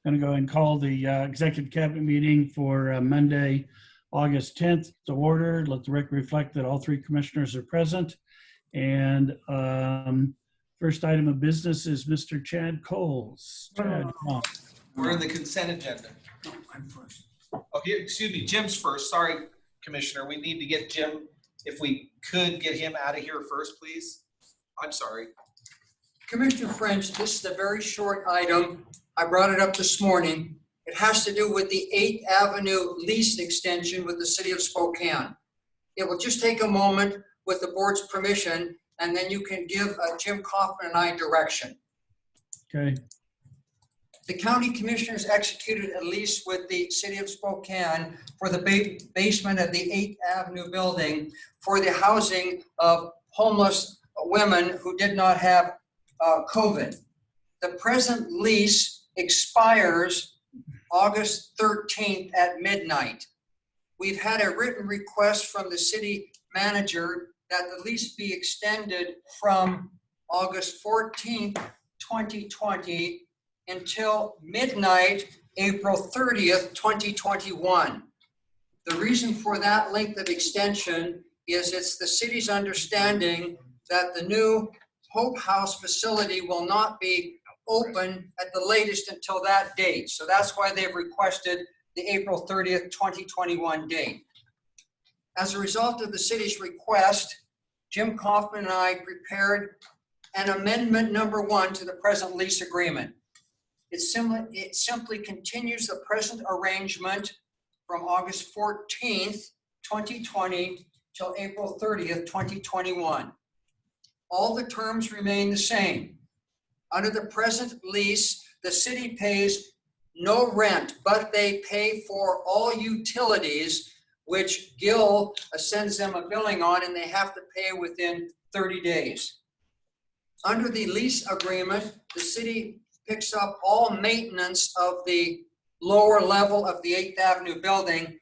Going to go and call the executive cabinet meeting for Monday, August 10th to order. Let the record reflect that all three commissioners are present. And first item of business is Mr. Chad Coles. Chad, come on. We're in the consent agenda. No, I'm first. Oh, here, excuse me, Jim's first. Sorry, Commissioner. We need to get Jim, if we could get him out of here first, please. I'm sorry. Commissioner French, this is a very short item. I brought it up this morning. It has to do with the 8th Avenue lease extension with the city of Spokane. It will just take a moment with the board's permission, and then you can give Jim Kaufman and I direction. Okay. The county commissioners executed a lease with the city of Spokane for the basement of the 8th Avenue building for the housing of homeless women who did not have COVID. The present lease expires August 13th at midnight. We've had a written request from the city manager that the lease be extended from August 14th, 2020 until midnight, April 30th, 2021. The reason for that length of extension is it's the city's understanding that the new Hope House facility will not be open at the latest until that date. So that's why they've requested the April 30th, 2021 date. As a result of the city's request, Jim Kaufman and I prepared an amendment number 1 to the present lease agreement. It simply continues the present arrangement from August 14th, 2020 till April 30th, 2021. All the terms remain the same. Under the present lease, the city pays no rent, but they pay for all utilities, which Gil sends them a billing on, and they have to pay within 30 days. Under the lease agreement, the city picks up all maintenance of the lower level of the 8th Avenue building.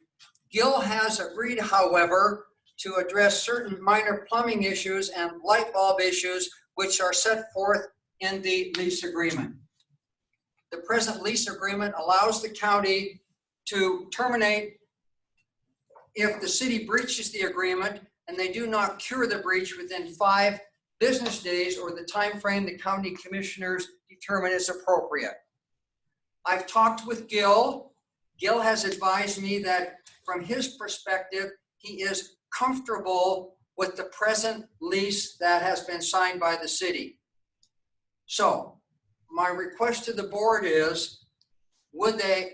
Gil has agreed, however, to address certain minor plumbing issues and light bulb issues which are set forth in the lease agreement. The present lease agreement allows the county to terminate if the city breaches the agreement and they do not cure the breach within 5 business days or the time frame the county commissioners determine is appropriate. I've talked with Gil. Gil has advised me that from his perspective, he is comfortable with the present lease that has been signed by the city. So my request to the board is, would they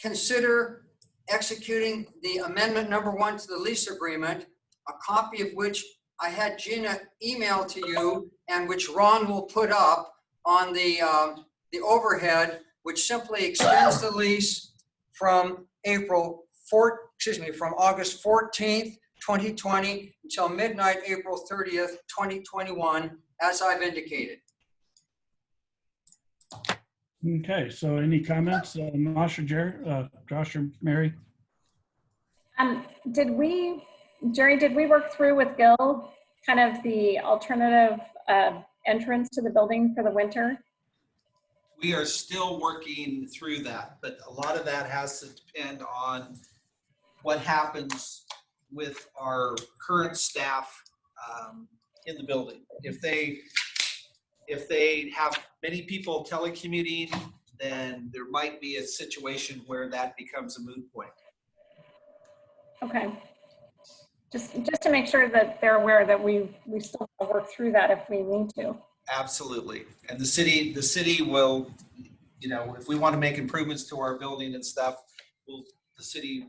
consider executing the amendment number 1 to the lease agreement, a copy of which I had Gina email to you and which Ron will put up on the overhead, which simply extends the lease from from August 14th, 2020 until midnight, April 30th, 2021, as I've indicated. Okay, so any comments, Josh or Mary? Jerry, did we work through with Gil kind of the alternative entrance to the building for the winter? We are still working through that, but a lot of that has to depend on what happens with our current staff in the building. If they have many people telecommuting, then there might be a situation where that becomes a moot point. Okay. Just to make sure that they're aware that we still work through that if we need to. Absolutely. And the city will, if we want to make improvements to our building and stuff, the city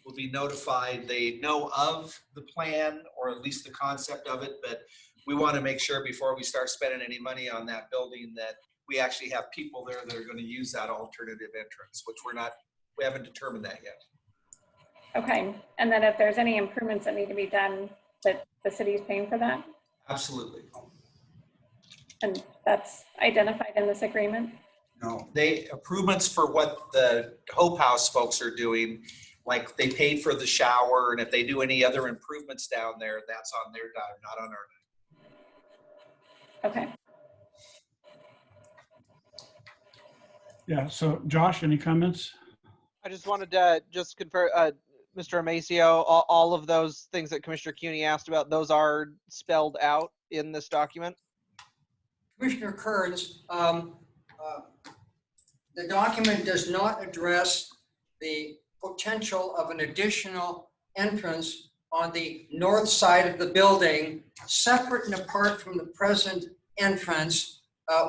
will be notified. They know of the plan, or at least the concept of it, but we want to make sure before we start spending any money on that building that we actually have people there that are going to use that alternative entrance, which we haven't determined that yet. Okay, and then if there's any improvements that need to be done, that the city is paying for that? Absolutely. And that's identified in this agreement? No, improvements for what the Hope House folks are doing, like they paid for the shower, and if they do any other improvements down there, that's on their dime, not on our dime. Okay. Yeah, so Josh, any comments? I just wanted to just confirm, Mr. Amacio, all of those things that Commissioner CUNY asked about, those are spelled out in this document? Commissioner Kearns, the document does not address the potential of an additional entrance on the north side of the building, separate and apart from the present entrance,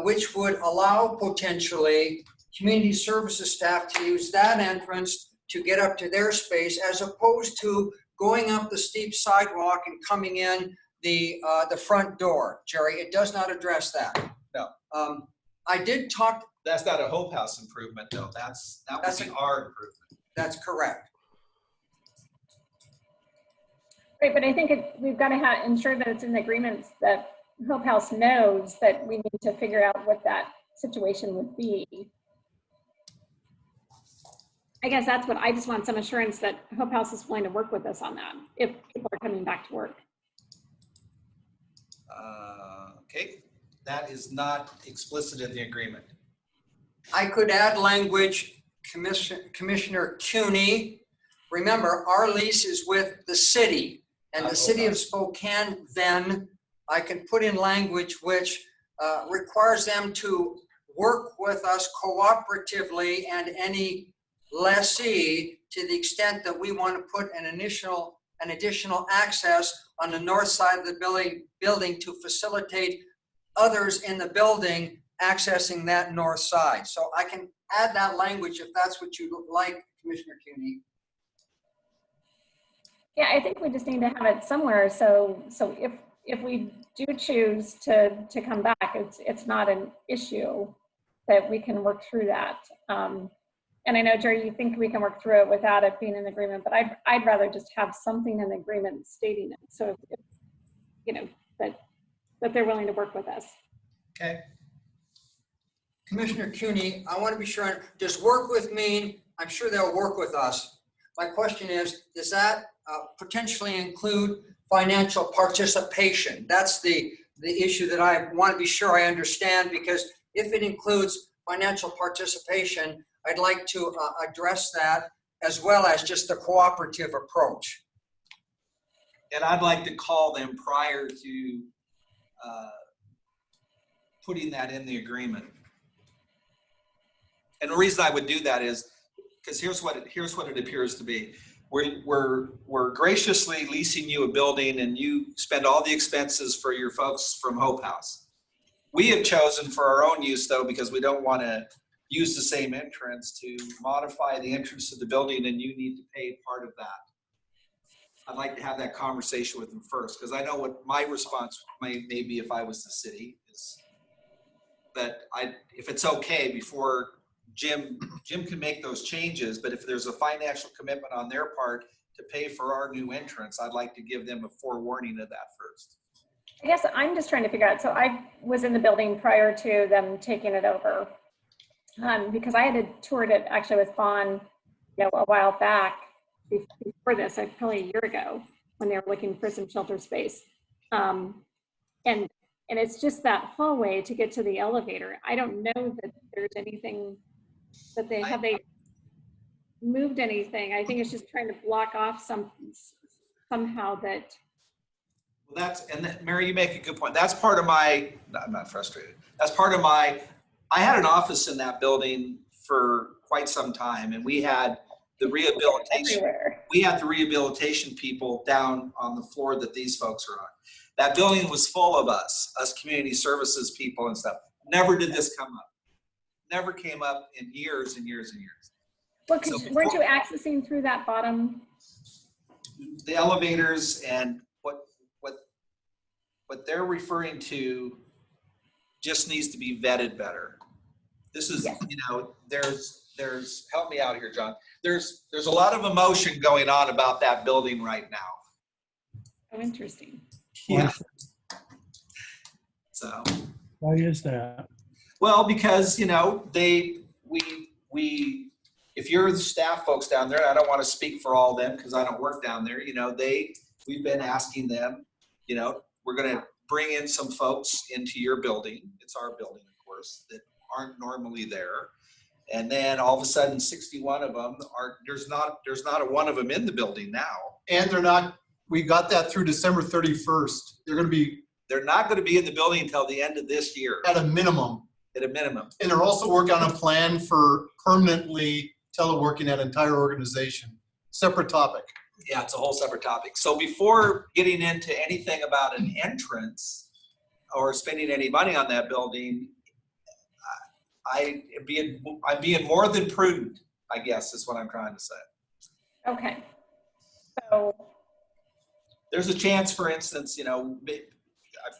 which would allow potentially community services staff to use that entrance to get up to their space, as opposed to going up the steep sidewalk and coming in the front door. Jerry, it does not address that. No. I did talk. That's not a Hope House improvement, though. That would be our improvement. That's correct. Right, but I think we've got to ensure that it's in the agreements that Hope House knows that we need to figure out what that situation would be. I guess that's what I just want, some assurance that Hope House is willing to work with us on that if people are coming back to work. Okay, that is not explicit in the agreement. I could add language, Commissioner CUNY. Remember, our lease is with the city, and the city of Spokane, then I can put in language which requires them to work with us cooperatively and any lessee to the extent that we want to put an additional access on the north side of the building to facilitate others in the building accessing that north side. So I can add that language if that's what you'd like, Commissioner CUNY. Yeah, I think we just need to have it somewhere. So if we do choose to come back, it's not an issue, that we can work through that. And I know, Jerry, you think we can work through it without it being an agreement, but I'd rather just have something in the agreement stating it. So if you know, that they're willing to work with us. Okay. Commissioner CUNY, I want to be sure, does work with mean, I'm sure they'll work with us. My question is, does that potentially include financial participation? That's the issue that I want to be sure I understand, because if it includes financial participation, I'd like to address that, as well as just the cooperative approach. And I'd like to call them prior to putting that in the agreement. And the reason I would do that is because here's what it appears to be. We're graciously leasing you a building, and you spend all the expenses for your folks from Hope House. We have chosen for our own use, though, because we don't want to use the same entrance, to modify the entrance to the building, and you need to pay part of that. I'd like to have that conversation with them first, because I know what my response may be if I was the city. But if it's okay, before Jim can make those changes, but if there's a financial commitment on their part to pay for our new entrance, I'd like to give them a forewarning of that first. I guess I'm just trying to figure out, so I was in the building prior to them taking it over, because I had toured it actually with Fawn, a while back before this, probably a year ago, when they were looking for some shelter space. And it's just that hallway to get to the elevator. I don't know that there's anything that they moved anything. I think it's just trying to block off somehow that. Well, Mary, you make a good point. That's part of my, I'm not frustrated. That's part of I had an office in that building for quite some time, and we had the rehabilitation. Everywhere. We had the rehabilitation people down on the floor that these folks are on. That building was full of us community services people and stuff. Never did this come up. Never came up in years and years and years. Well, weren't you accessing through that bottom? The elevators and what they're referring to just needs to be vetted better. This is, there's help me out here, John. There's a lot of emotion going on about that building right now. Oh, interesting. Yeah. So. Why is that? Well, because if you're the staff folks down there, I don't want to speak for all of them because I don't work down there. We've been asking them. We're going to bring in some folks into your building. It's our building, of course, that aren't normally there. And then all of a sudden 61 of them are, there's not a one of them in the building now. And they're not, we got that through December 31st. They're going to be They're not going to be in the building until the end of this year at a minimum. at a minimum. And they're also working on a plan for permanently teleworking that entire organization. Separate topic. Yeah, it's a whole separate topic. So before getting into anything about an entrance or spending any money on that building, I'm being more than prudent, I guess is what I'm trying to say. Okay. So, There's a chance, for instance,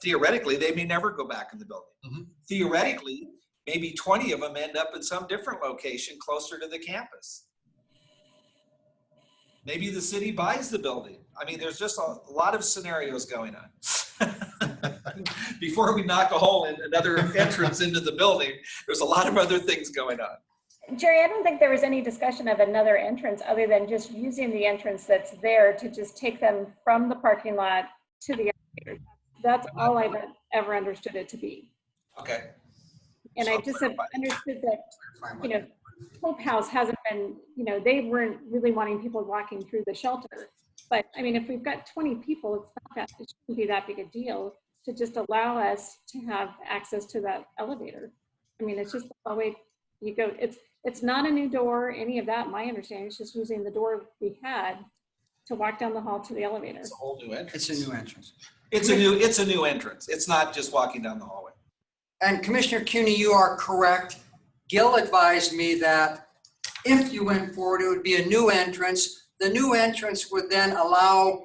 theoretically, they may never go back in the building. Mhm. Theoretically, maybe 20 of them end up in some different location closer to the campus. Maybe the city buys the building. I mean, there's just a lot of scenarios going on. Before we knock a hole in another entrance into the building, there's a lot of other things going on. Jerry, I don't think there was any discussion of another entrance other than just using the entrance that's there to just take them from the parking lot to the elevator. That's all I've ever understood it to be. Okay. And I just have understood that, Hope House hasn't been, they weren't really wanting people walking through the shelter. But I mean, if we've got 20 people, it shouldn't be that big a deal to just allow us to have access to that elevator. I mean, it's just the way you go. It's not a new door, any of that. My understanding is just using the door we had to walk down the hall to the elevator. It's a whole new entrance. It's a new entrance. It's a new entrance. It's not just walking down the hallway. And Commissioner CUNY, you are correct. Gil advised me that if you went forward, it would be a new entrance. The new entrance would then allow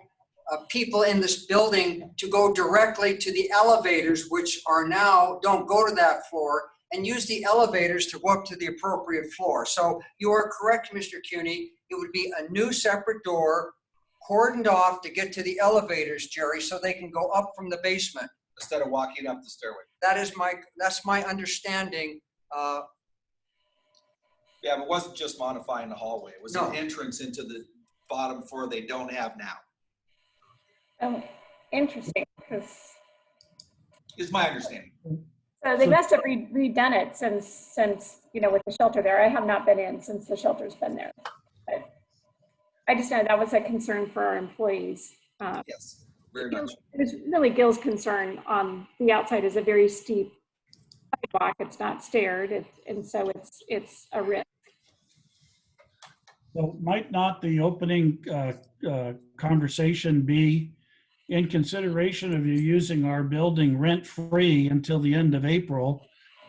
people in this building to go directly to the elevators, which are now, don't go to that floor, and use the elevators to go up to the appropriate floor. So you are correct, Mr. CUNY. It would be a new separate door, cordoned off to get to the elevators, Jerry, so they can go up from the basement. Instead of walking up the stairway. That's my understanding. Yeah, but it wasn't just modifying the hallway. It was No. an entrance into the bottom floor they don't have now, Oh, interesting. is my understanding. So they must have redone it since, with the shelter there. I have not been in since the shelter's been there. But I just know that was a concern for our employees. Yes, very much. It was really Gil's concern on the outside is a very steep sidewalk. It's not staired, and so it's a risk. So might not the opening conversation be in consideration of you using our building rent-free until the end of April,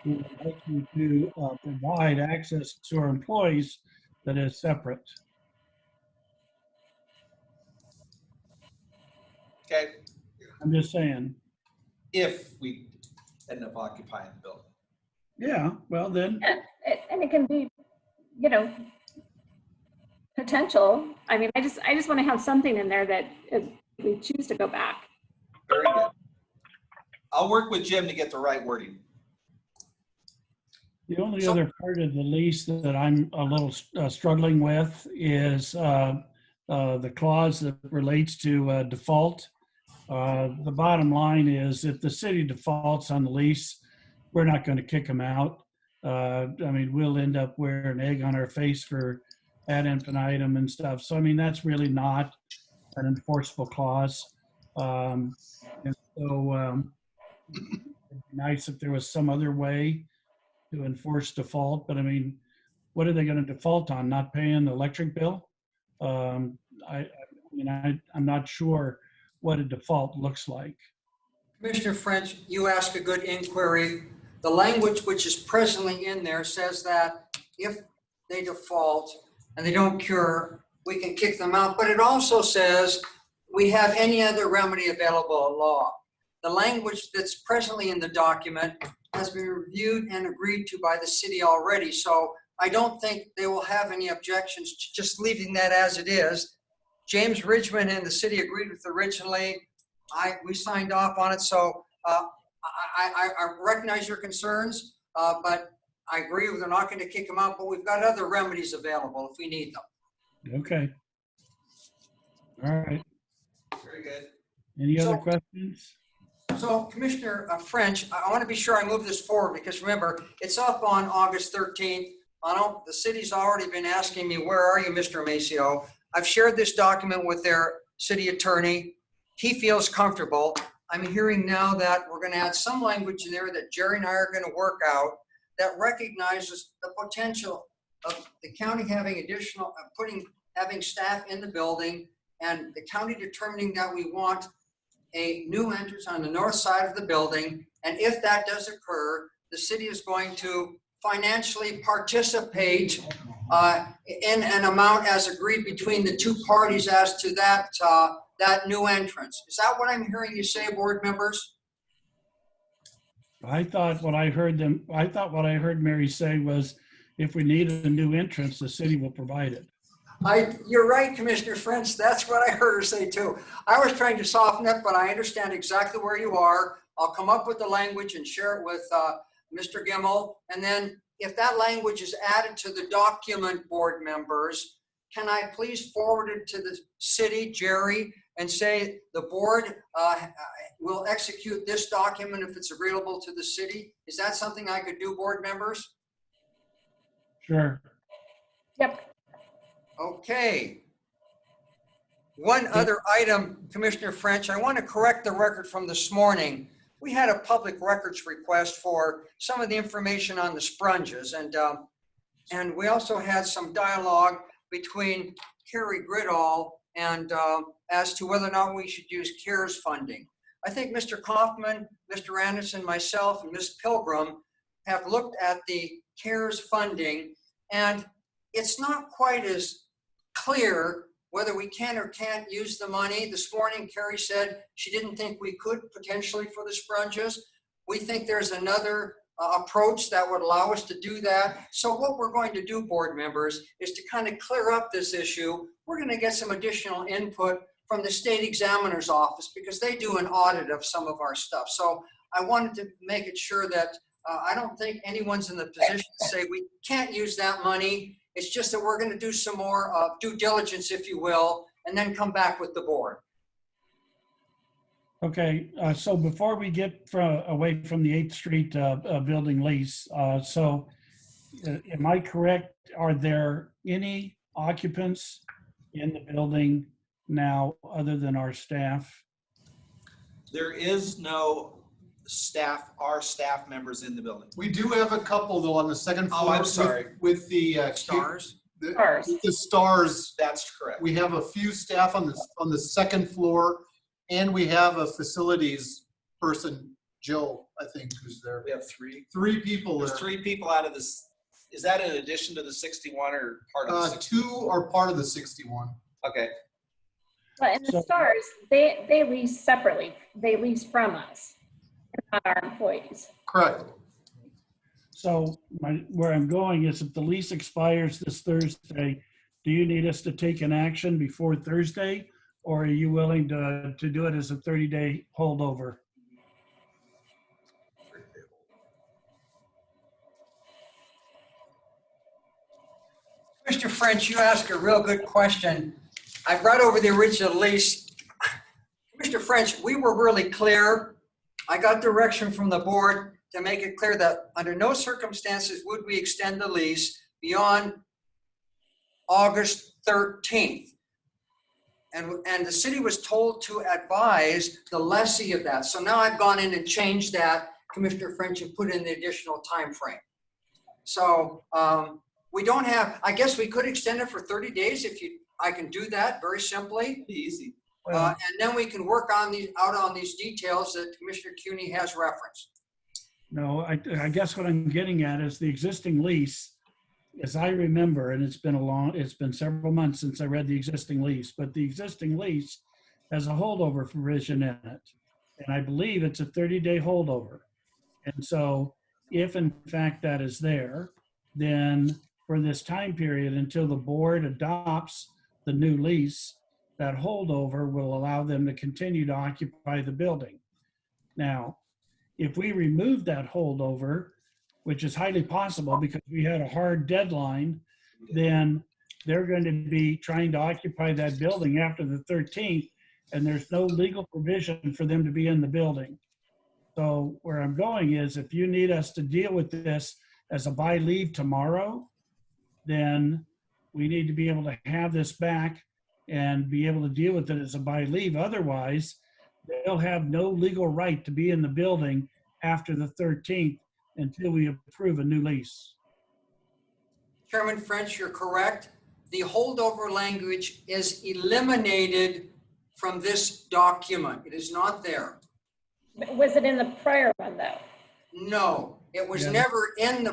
we would like you to provide access to our employees that is separate. Okay, I'm just saying. if we end up occupying the building. Yeah, well then, And it can be, potential. I mean, I just want to have something in there that if we choose to go back. Very good. I'll work with Jim to get the right wording. the only other part of the lease that I'm a little struggling with is the clause that relates to default. The bottom line is if the city defaults on the lease, we're not going to kick them out. I mean, we'll end up wearing egg on our face for ad infinitum and stuff. So, I mean, that's really not an enforceable clause. And so it'd be nice if there was some other way to enforce default. But I mean, what are they going to default on? Not paying the electric bill? I'm not sure what a default looks like. Commissioner French, you asked a good inquiry. The language which is presently in there says that if they default and they don't cure, we can kick them out. But it also says we have any other remedy available at law. The language that's presently in the document has been reviewed and agreed to by the city already. So I don't think they will have any objections to just leaving that as it is. James Ridgman and the city agreed with originally. We signed off on it. So I recognize your concerns, but I agree they're not going to kick them out, but we've got other remedies available if we need them. Okay. All right. Very good. Any other questions? So Commissioner French, I want to be sure I move this forward because remember, it's up on August 13th. I know the city's already been asking me, where are you, Mr. Maceo? I've shared this document with their city attorney. He feels comfortable. I'm hearing now that we're going to add some language in there that Jerry and I are going to work out that recognizes the potential of the county having additional, having staff in the building, and the county determining that we want a new entrance on the north side of the building. And if that does occur, the city is going to financially participate in an amount as agreed between the two parties as to that new entrance. Is that what I'm hearing you say, board members? I thought what I heard Mary say was if we need a new entrance, the city will provide it. You're right, Commissioner French. That's what I heard her say too. I was trying to soften it, but I understand exactly where you are. I'll come up with the language and share it with Mr. Gimmel. And then if that language is added to the document, board members, can I please forward it to the city, Jerry, and say the board will execute this document if it's agreeable to the city? Is that something I could do, board members? Sure. Yep. Okay. One other item, Commissioner French, I want to correct the record from this morning. We had a public records request for some of the information on the sponges, and we also had some dialogue between Carrie Gridall and as to whether or not we should use CARES funding. I think Mr. Kaufman, Mr. Anderson, myself, and Ms. Pilgrim have looked at the CARES funding, and it's not quite as clear whether we can or can't use the money. This morning, Carrie said she didn't think we could potentially for the sponges. We think there's another approach that would allow us to do that. So what we're going to do, board members, is to kind of clear up this issue. We're going to get some additional input from the state examiner's office because they do an audit of some of our stuff. So I wanted to make it sure that I don't think anyone's in the position to say we can't use that money. It's just that we're going to do some more due diligence, if you will, and then come back with the board. Okay, so before we get away from the 8th Street building lease, so am I correct? Are there any occupants in the building now other than our staff? There is no staff, our staff members in the building. We do have a couple though on the second floor. Oh, I'm sorry. With the Stars? with the stars. That's correct. We have a few staff on the second floor, and we have a facilities person, Joe, I think, who's there. We have three. 3 people there. There's 3 people out of this. Is that in addition to the 61 or part of the 61? 2 are part of the 61. Okay. But in the So- stars, they lease separately. They lease from us, not our employees. Correct. So where I'm going is if the lease expires this Thursday, do you need us to take an action before Thursday? Or are you willing to do it as a 30-day holdover? Mr. French, you asked a real good question. I brought over the original lease. Mr. French, we were really clear. I got direction from the board to make it clear that under no circumstances would we extend the lease beyond August 13th. And the city was told to advise the lessee of that. So now I've gone in and changed that, Commissioner French, and put in the additional time frame. So we don't have, I guess we could extend it for 30 days if I can do that very simply. Easy. And then we can work on these details that Commissioner CUNY has referenced. No, I guess what I'm getting at is the existing lease, as I remember, and it's been several months since I read the existing lease, but the existing lease has a holdover provision in it. And I believe it's a 30-day holdover. And so if in fact that is there, then for this time period until the board adopts the new lease, that holdover will allow them to continue to occupy the building. Now, if we remove that holdover, which is highly possible because we had a hard deadline, then they're going to be trying to occupy that building after the 13th, and there's no legal provision for them to be in the building. So where I'm going is if you need us to deal with this as a by leave tomorrow, then we need to be able to have this back and be able to deal with it as a by leave. Otherwise, they'll have no legal right to be in the building after the 13th until we approve a new lease. Chairman French, you're correct. The holdover language is eliminated from this document. It is not there. Was it in the prior one though? No, it was Yeah. never in the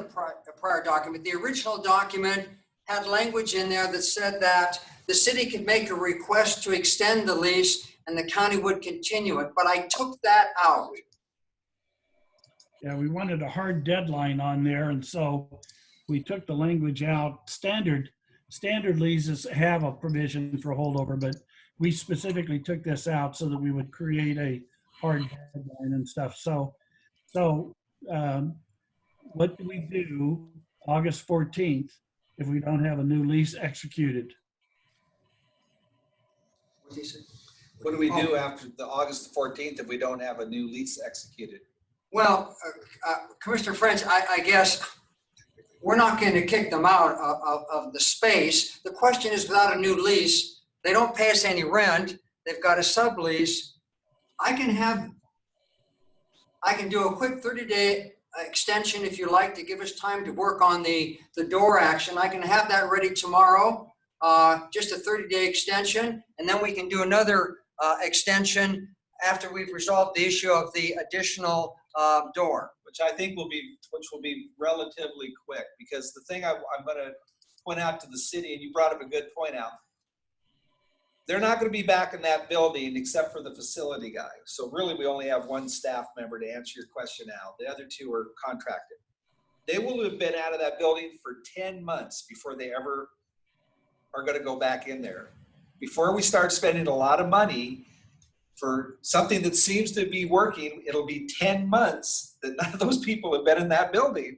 prior document. The original document had language in there that said that the city could make a request to extend the lease and the county would continue it, but I took that out. Yeah, we wanted a hard deadline on there, and so we took the language out. Standard leases have a provision for holdover, but we specifically took this out so that we would create a hard deadline and stuff. So what do we do August 14th if we don't have a new lease executed? What'd he say? What do we do after the August 14th if we don't have a new lease executed? Well, Commissioner French, I guess we're not going to kick them out of the space. The question is, without a new lease, they don't pay us any rent. They've got a sublease. I can do a quick 30-day extension if you like to give us time to work on the door action. I can have that ready tomorrow, just a 30-day extension, and then we can do another extension after we've resolved the issue of the additional door. Which I think will be relatively quick, because the thing I'm going to point out to the city, and you brought up a good point out, they're not going to be back in that building except for the facility guy. So really, we only have one staff member to answer your question, Al. The other two are contracted. They will have been out of that building for 10 months before they ever are going to go back in there. Before we start spending a lot of money for something that seems to be working, it'll be 10 months that none of those people have been in that building.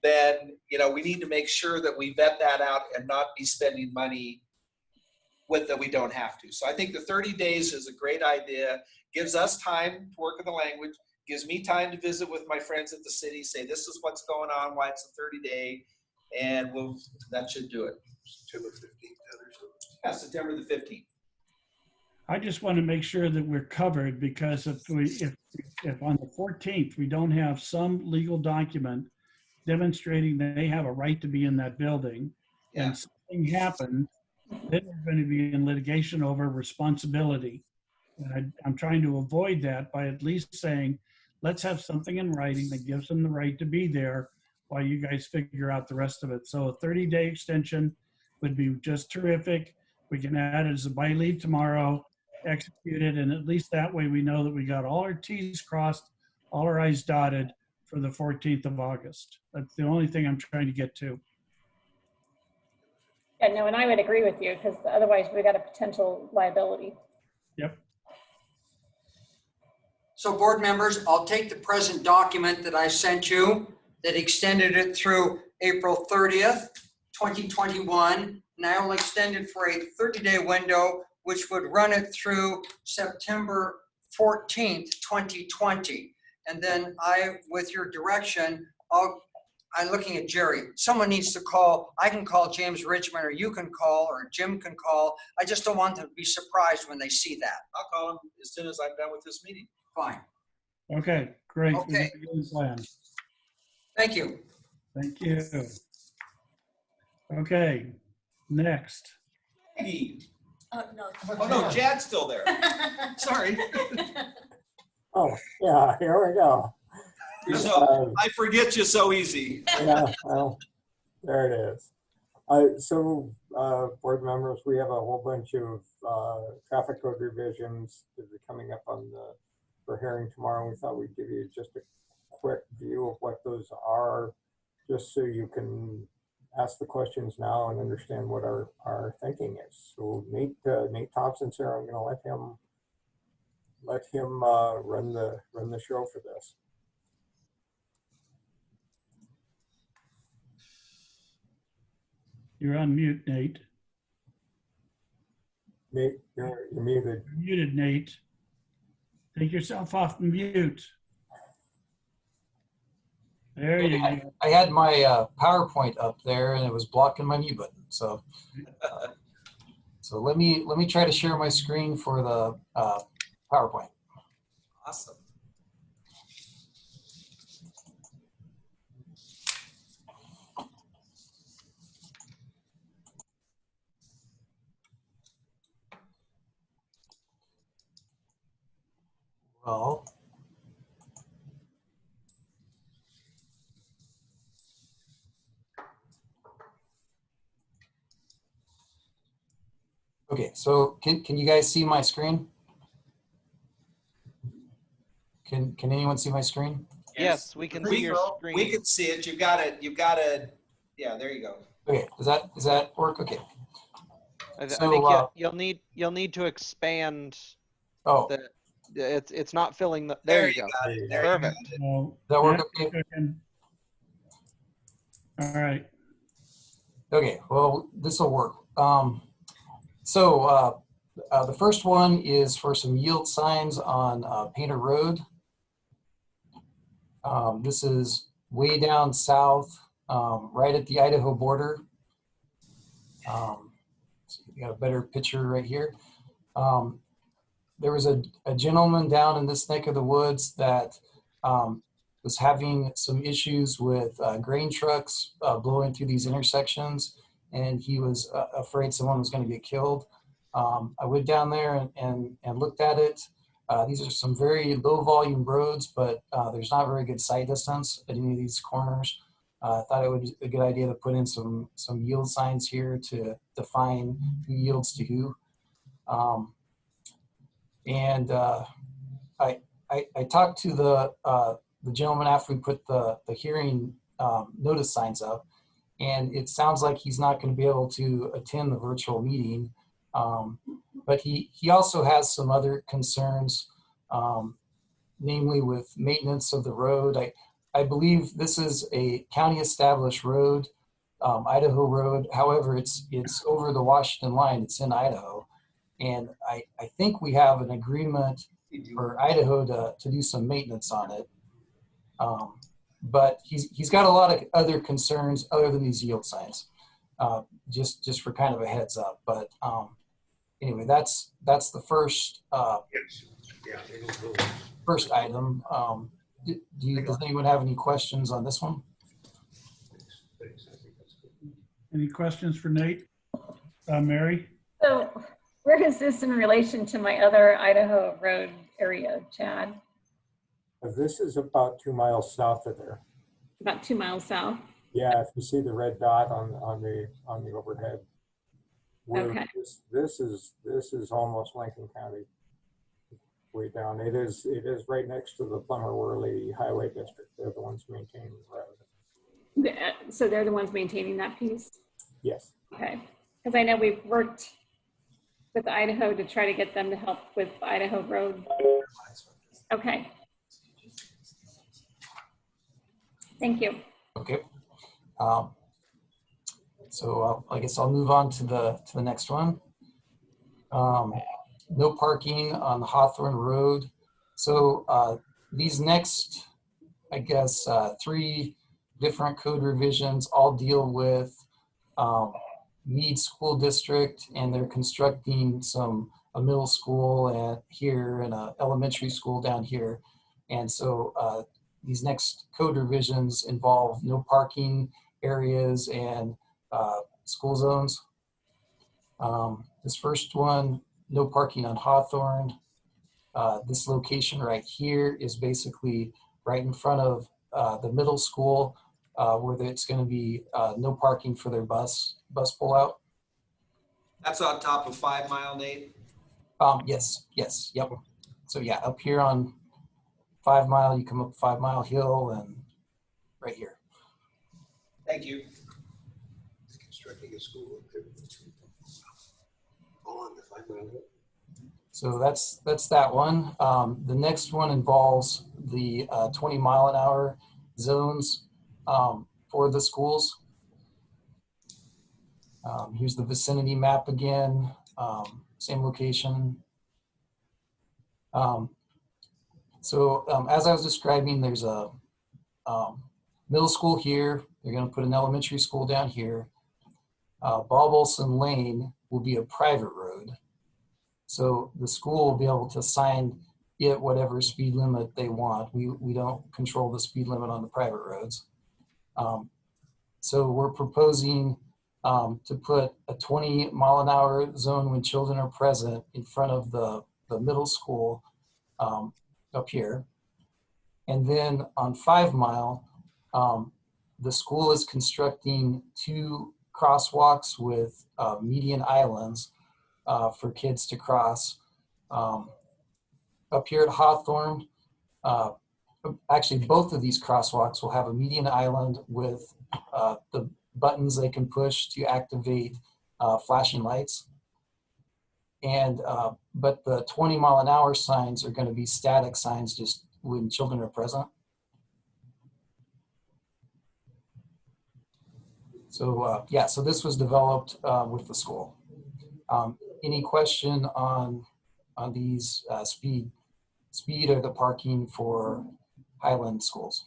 Then, we need to make sure that we vet that out and not be spending money that we don't have to. So I think the 30 days is a great idea. Gives us time to work on the language, gives me time to visit with my friends at the city, say this is what's going on, why it's a 30-day, and that should do it. September 15th. Yeah, September the 15th. I just want to make sure that we're covered, because if on the 14th, we don't have some legal document demonstrating that they have a right to be in that building, Yeah. and something happens, then we're going to be in litigation over responsibility. And I'm trying to avoid that by at least saying, let's have something in writing that gives them the right to be there while you guys figure out the rest of it. So a 30-day extension would be just terrific. We can add it as a by leave tomorrow, execute it, and at least that way we know that we got all our T's crossed, all our I's dotted for the 14th of August. That's the only thing I'm trying to get to. Yeah, no, and I would agree with you, because otherwise we got a potential liability. Yep. So board members, I'll take the present document that I sent you that extended it through April 30th, 2021, and I will extend it for a 30-day window, which would run it through September 14th, 2020. And then with your direction, I'm looking at Jerry. Someone needs to call. I can call James Richmond, or you can call, or Jim can call. I just don't want them to be surprised when they see that. I'll call him as soon as I'm done with this meeting. Fine. Okay, great. We Okay. got a game plan. Thank you. Thank you. Okay, next. Hey. No. Oh, no, Jad's still there. Sorry. Oh, yeah, here we go. I forget you so easy. Yeah, well, there it is. So, board members, we have a whole bunch of traffic code revisions that are coming up for hearing tomorrow. We thought we'd give you just a quick view of what those are, just so you can ask the questions now and understand what our thinking is. So Nate Thompson's here. I'm going to let him run the show for this. You're on mute, Nate. Nate, you're muted. You're muted, Nate. Take yourself off mute. There you go. I had my PowerPoint up there and it was blocking my mute button. So, so let me try to share my screen for the PowerPoint. Awesome. Well, okay, so can you guys see my screen? Can anyone see my screen? Yes, we can see your screen. We can see it. You've got it. Yeah, there you go. Okay, does that work? Okay. I So, think you'll need to expand. Oh, It's not filling the. There you go. got it. There There you Perfect. got it. Well, that work yeah, okay? All right. Okay, well, this will work. So the first one is for some yield signs on Painter Road. This is way down south, right at the Idaho border. So you got a better picture right here. There was a gentleman down in this neck of the woods that was having some issues with grain trucks blowing through these intersections, and he was afraid someone was going to get killed. I went down there and looked at it. These are some very low volume roads, but there's not very good sight distance at any of these corners. I thought it would be a good idea to put in some yield signs here to define who yields to who. I talked to the gentleman after we put the hearing notice signs up, and it sounds like he's not going to be able to attend the virtual meeting. But he also has some other concerns, namely with maintenance of the road. I believe this is a county established road, Idaho road. However, it's over the Washington line. It's in Idaho. And I think we have an agreement for Idaho to do some maintenance on it. But he's got a lot of other concerns other than these yield signs, just for kind of a heads up. But anyway, that's the first first item. Does anyone have any questions on this one? Any questions for Nate? Mary? So where is this in relation to my other Idaho road area, Chad? This is about 2 miles south of there. About 2 miles south? Yeah, if you see the red dot on the overhead. Okay. This is almost Lincoln County, way down. It is right next to the Plummer-Worley Highway District. They're the ones maintaining the road. So they're the ones maintaining that piece? Yes. Okay. Because I know we've worked with Idaho to try to get them to help with Idaho Road. Okay. Thank you. Okay. So I guess I'll move on to the next one. No parking on Hawthorne Road. So these next, I guess, 3 different code revisions all deal with Meade School District, and they're constructing a middle school here and an elementary school down here. And so these next code revisions involve no parking areas and school zones. This first one, no parking on Hawthorne. This location right here is basically right in front of the middle school, where it's going to be no parking for their bus pullout. That's on top of 5 Mile, Nate. Yes, yep. So yeah, up here on 5 Mile, you come up 5 Mile Hill and right here. Thank you. Constructing a school on the 5 Mile Hill. So that's that one. The next one involves the 20 mile an hour zones for the schools. Here's the vicinity map again, same location. So as I was describing, there's a middle school here. They're going to put an elementary school down here. Bob Olson Lane will be a private road. So the school will be able to assign it whatever speed limit they want. We don't control the speed limit on the private roads. So we're proposing to put a 20-mile-an-hour zone when children are present in front of the middle school up here. And then on 5 Mile, the school is constructing 2 crosswalks with median islands for kids to cross. Up here at Hawthorne, actually both of these crosswalks will have a median island with the buttons they can push to activate flashing lights. And but the 20-mile-an-hour signs are going to be static signs just when children are present. So yeah, so this was developed with the school. Any question on these speed or the parking for Highland schools?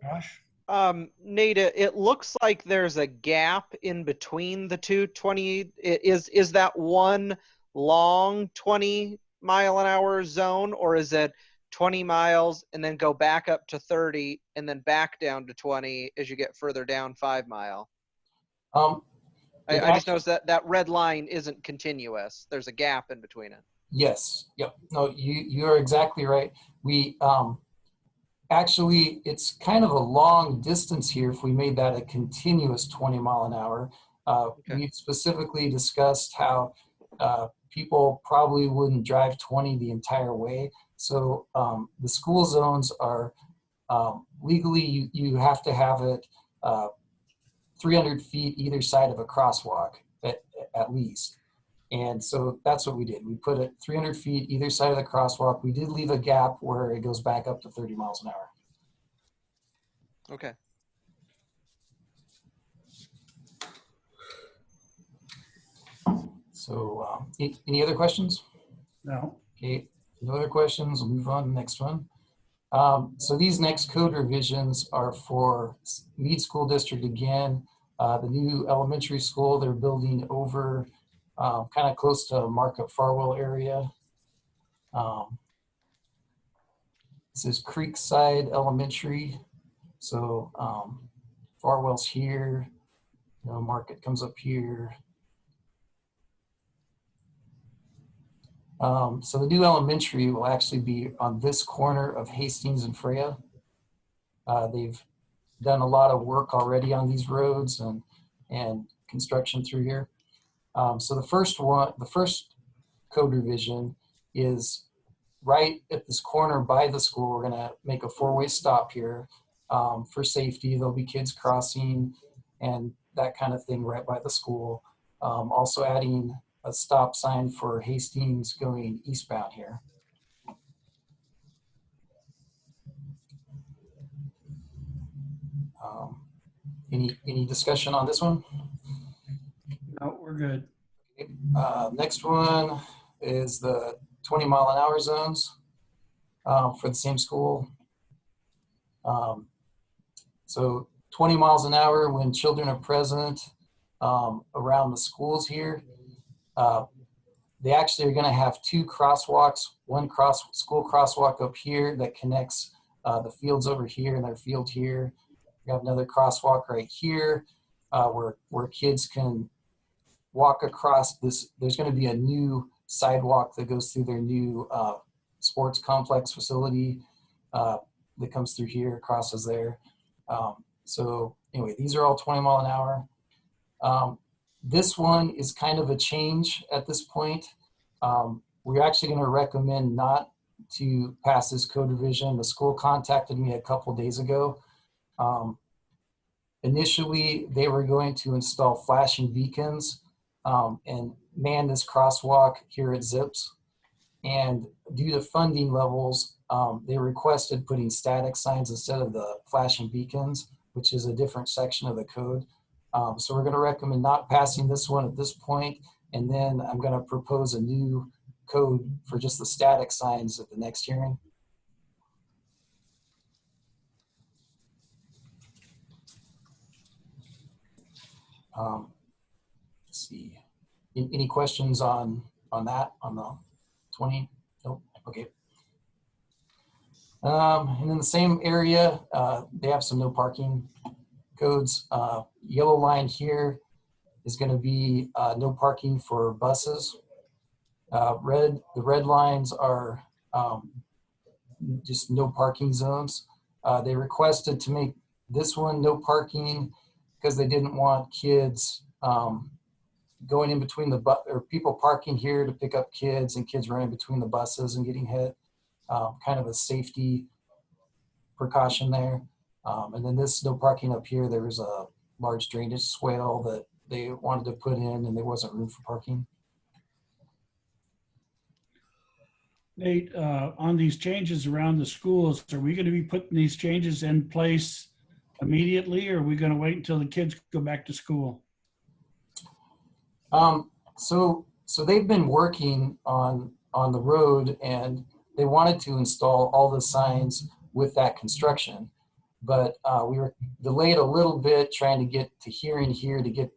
Josh? Nada, it looks like there's a gap in between the two 20. Is that one long 20-mile-an-hour zone, or is it 20 miles and then go back up to 30 and then back down to 20 as you get further down 5 Mile? I just noticed that red line isn't continuous. There's a gap in between it. Yes. Yep. No, you are exactly right. We actually, it's kind of a long distance here if we made that a continuous 20-mile-an-hour. Okay. We specifically discussed how people probably wouldn't drive 20 the entire way. So the school zones are legally, you have to have it 300 feet either side of a crosswalk at least. And so that's what we did. We put it 300 feet either side of the crosswalk. We did leave a gap where it goes back up to 30 miles an hour. Okay. So any other questions? No. Okay, no other questions. We'll move on to the next one. So these next code revisions are for Meade School District again. The new elementary school they're building over kind of close to Markup Farwell area. This is Creekside Elementary. So Farwell's here, Market comes up here. So the new elementary will actually be on this corner of Hastings and Freya. They've done a lot of work already on these roads and construction through here. So the first code revision is right at this corner by the school. We're gonna make a 4-way stop here for safety. There'll be kids crossing and that kind of thing right by the school. Also adding a stop sign for Hastings going eastbound here. Any discussion on this one? No, we're good. Next one is the 20-mile-an-hour zones for the same school. So 20 miles an hour when children are present around the schools here. They actually are going to have 2 crosswalks, one school crosswalk up here that connects the fields over here and their field here. We have another crosswalk right here where kids can walk across this. There's going to be a new sidewalk that goes through their new sports complex facility that comes through here, crosses there. So anyway, these are all 20 mile an hour. This one is kind of a change at this point. We're actually going to recommend not to pass this code revision. The school contacted me a couple days ago. Initially, they were going to install flashing beacons and man this crosswalk here at Zips. And due to funding levels, they requested putting static signs instead of the flashing beacons, which is a different section of the code. So we're going to recommend not passing this one at this point, and then I'm going to propose a new code for just the static signs at the next hearing. Let's see. Any questions on that, on the 20? Nope. Okay. And in the same area, they have some no parking codes. Yellow line here is going to be no parking for buses. The red lines are just no parking zones. They requested to make this one no parking because they didn't want kids going in between or people parking here to pick up kids and kids running between the buses and getting hit. Kind of a safety precaution there. And then this no parking up here, there was a large drainage swale that they wanted to put in and there wasn't room for parking. Nate, on these changes around the schools, are we going to be putting these changes in place immediately, or are we going to wait until the kids go back to school? So they've been working on the road, and they wanted to install all the signs with that construction, but we were delayed a little bit trying to get to hearing here to get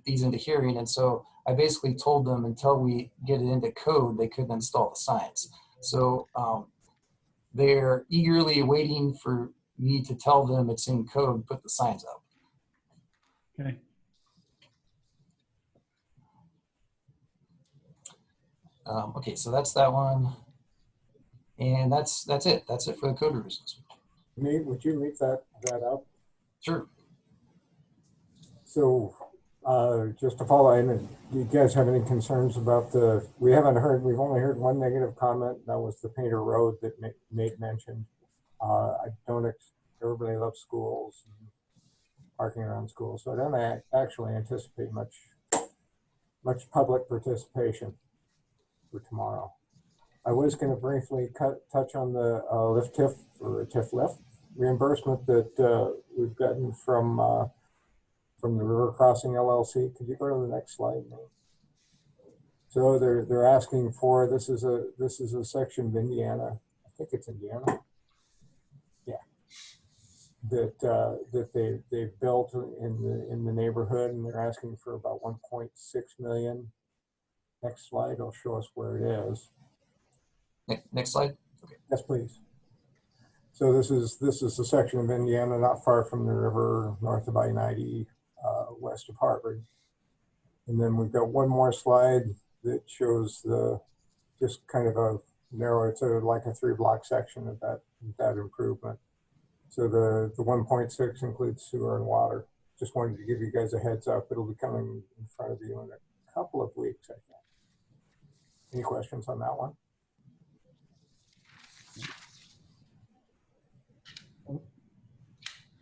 these into hearing. And so I basically told them until we get it into code, they couldn't install the signs. So they're eagerly waiting for me to tell them it's in code, put the signs up. Okay. Okay, so that's that one. And that's it. That's it for the code revisions. Nate, would you make that up? Sure. So just to follow, do you guys have any concerns about we've only heard one negative comment. That was the Painter Road that Nate mentioned. Everybody loves schools and parking around schools. So I don't actually anticipate much public participation for tomorrow. I was going to briefly touch on the lift TIF or TIF lift reimbursement that we've gotten from the River Crossing LLC. Could you go to the next slide, Nate? So they're asking for this is a section of Indiana. I think it's Indiana. Yeah. That they've built in the neighborhood, and they're asking for about 1.6 million. Next slide will show us where it is. Next slide. Okay. Yes, please. So this is the section of Indiana not far from the river, north of I-90, west of Harvard. And then we've got one more slide that shows just kind of a narrow, it's like a 3-block section of that improvement. So the 1.6 includes sewer and water. Just wanted to give you guys a heads up. It'll be coming in front of you in a couple of weeks, I think. Any questions on that one?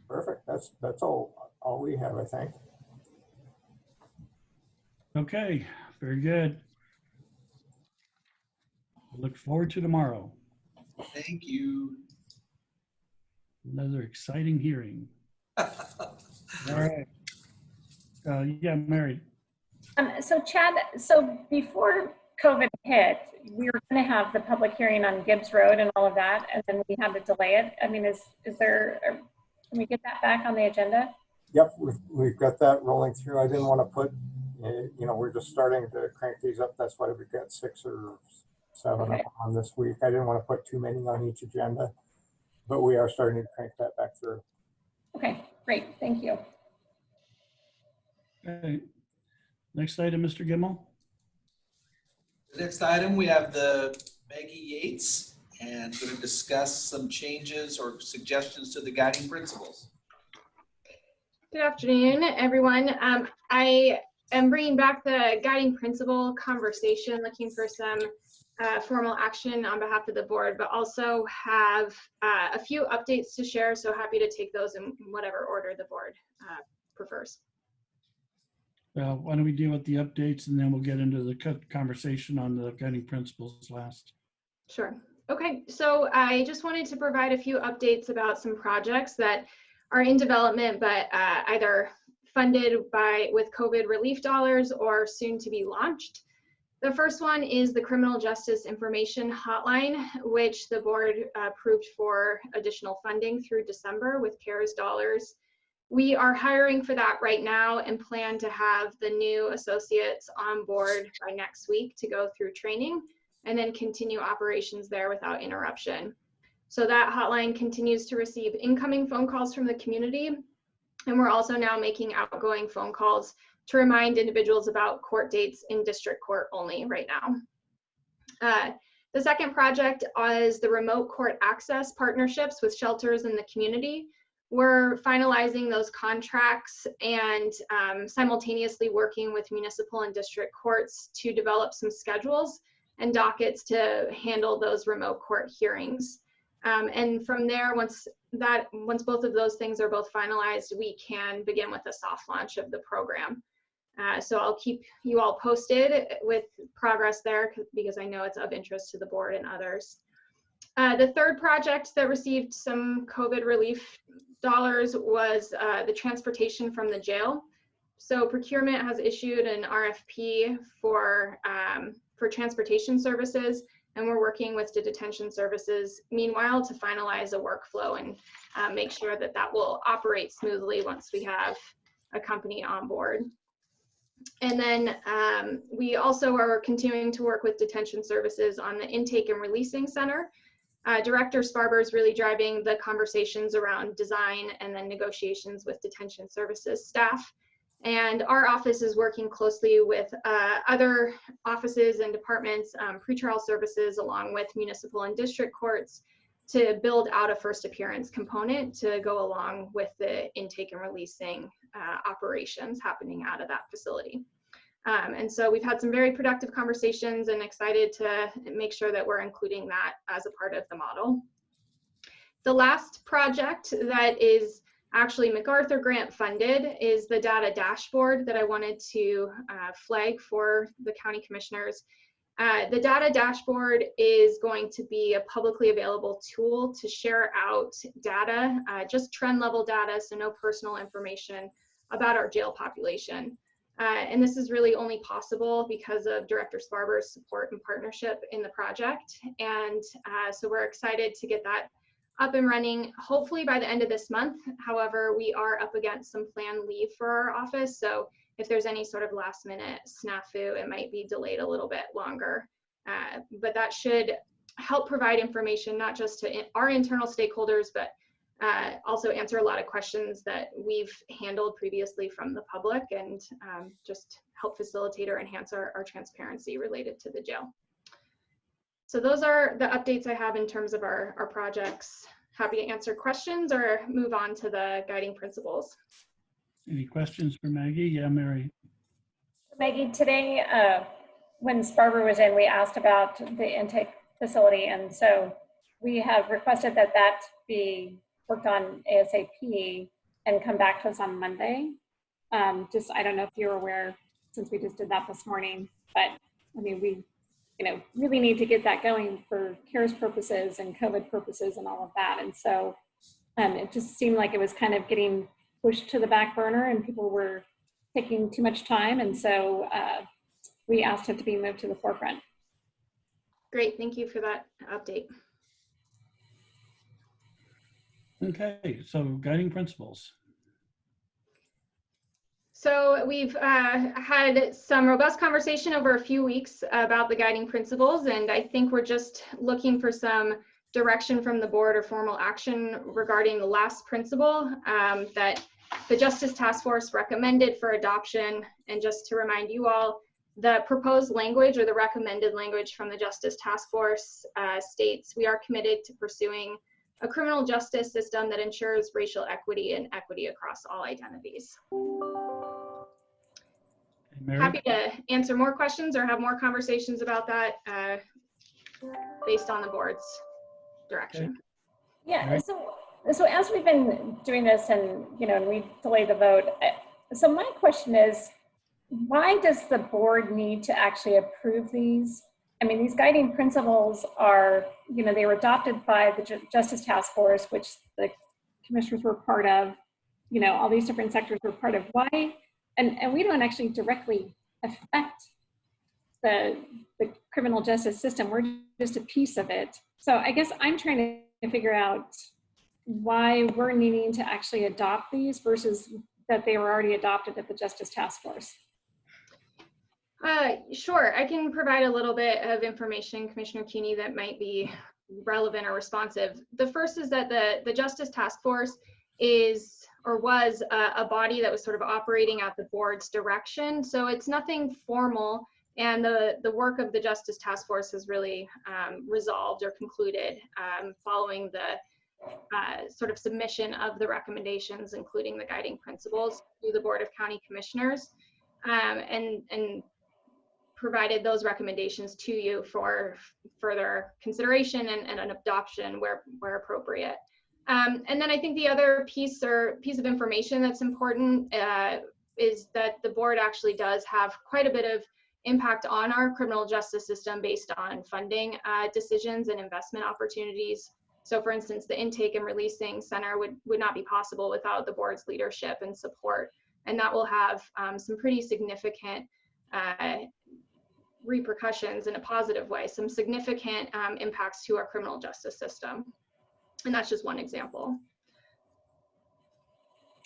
Perfect. That's all we have, I think. Okay, very good. Look forward to tomorrow. Thank you. Another exciting hearing. All right. Yeah, Mary. So Chad, so before COVID hit, we were going to have the public hearing on Gibbs Road and all of that, and then we had to delay it. I mean, can we get that back on the agenda? Yep, we've got that rolling through. I didn't want to put, we're just starting to crank these up. That's why we've got 6 or 7 Okay. on this week. I didn't want to put too many on each agenda, but we are starting to crank that back through. Okay, great. Thank you. Okay. Next item, Mr. Gimmel. The next item, we have the Maggie Yates, and going to discuss some changes or suggestions to the guiding principles. Good afternoon, everyone. I am bringing back the guiding principle conversation, looking for some formal action on behalf of the board, but also have a few updates to share. So happy to take those in whatever order the board prefers. Why don't we deal with the updates and then we'll get into the conversation on the guiding principles last. Sure. Okay, so I just wanted to provide a few updates about some projects that are in development, but either funded with COVID relief dollars or soon to be launched. The first one is the Criminal Justice Information Hotline, which the board approved for additional funding through December with CARES dollars. We are hiring for that right now and plan to have the new associates on board by next week to go through training and then continue operations there without interruption. So that hotline continues to receive incoming phone calls from the community. And we're also now making outgoing phone calls to remind individuals about court dates in district court only right now. The second project is the remote court access partnerships with shelters in the community. We're finalizing those contracts and simultaneously working with municipal and district courts to develop some schedules and dockets to handle those remote court hearings. And from there, once both of those things are both finalized, we can begin with a soft launch of the program. So I'll keep you all posted with progress there because I know it's of interest to the board and others. The third project that received some COVID relief dollars was the transportation from the jail. So procurement has issued an RFP for transportation services, and we're working with the detention services meanwhile to finalize a workflow and make sure that that will operate smoothly once we have a company on board. And then we also are continuing to work with detention services on the intake and releasing center. Director Sparber is really driving the conversations around design and then negotiations with detention services staff. And our office is working closely with other offices and departments, pretrial services, along with municipal and district courts to build out a first appearance component to go along with the intake and releasing operations happening out of that facility. And so we've had some very productive conversations and excited to make sure that we're including that as a part of the model. The last project that is actually MacArthur grant funded is the data dashboard that I wanted to flag for the county commissioners. The data dashboard is going to be a publicly available tool to share out data, just trend level data, so no personal information about our jail population. And this is really only possible because of Director Sparber's support and partnership in the project. And so we're excited to get that up and running, hopefully by the end of this month. However, we are up against some planned leave for our office. So if there's any sort of last minute snafu, it might be delayed a little bit longer. But that should help provide information, not just to our internal stakeholders, but also answer a lot of questions that we've handled previously from the public and just help facilitate or enhance our transparency related to the jail. So those are the updates I have in terms of our projects. Happy to answer questions or move on to the guiding principles. Any questions for Maggie? Yeah, Mary. Maggie, today when Sparber was in, we asked about the intake facility, and so we have requested that that be worked on ASAP and come back to us on Monday. I don't know if you're aware, since we just did that this morning, but I mean, we really need to get that going for CARES purposes and COVID purposes and all of that. And so it just seemed like it was kind of getting pushed to the back burner and people were taking too much time. And so we asked it to be moved to the forefront. Great, thank you for that update. Okay, so guiding principles. So we've had some robust conversation over a few weeks about the guiding principles, and I think we're just looking for some direction from the board or formal action regarding the last principle that the Justice Task Force recommended for adoption. And just to remind you all, the proposed language or the recommended language from the Justice Task Force states we are committed to pursuing a criminal justice system that ensures racial equity and equity across all identities. Mary? Happy to answer more questions or have more conversations about that based on the board's direction. Okay. Yeah, so as we've been doing this and, and we delayed the vote, so my question is, why does the board need to actually approve these? I mean, these guiding principles are, they were adopted by the Justice Task Force, which the commissioners were part of, all these different sectors were part of. Why? And we don't actually directly affect the criminal justice system. We're just a piece of it. So I guess I'm trying to figure out why we're needing to actually adopt these versus that they were already adopted at the Justice Task Force. Sure, I can provide a little bit of information, Commissioner Keeney, that might be relevant or responsive. The first is that the Justice Task Force is or was a body that was sort of operating at the board's direction. So it's nothing formal, and the work of the Justice Task Force has really resolved or concluded following the sort of submission of the recommendations, including the guiding principles, to the Board of County Commissioners, and provided those recommendations to you for further consideration and an adoption where appropriate. And then I think the other piece of information that's important is that the board actually does have quite a bit of impact on our criminal justice system based on funding decisions and investment opportunities. So for instance, the Intake and Releasing Center would not be possible without the board's leadership and support. And that will have some pretty significant repercussions in a positive way, some significant impacts to our criminal justice system. And that's just one example.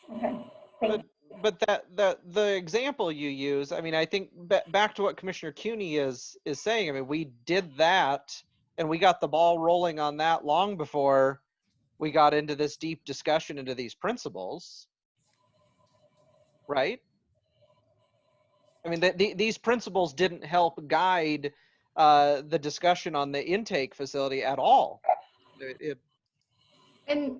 Okay, thank you. But the example you use, I mean, I think back to what Commissioner Cuny is saying. I mean, we did that and we got the ball rolling on that long before we got into this deep discussion into these principles, right? I mean, these principles didn't help guide the discussion on the intake facility at all. And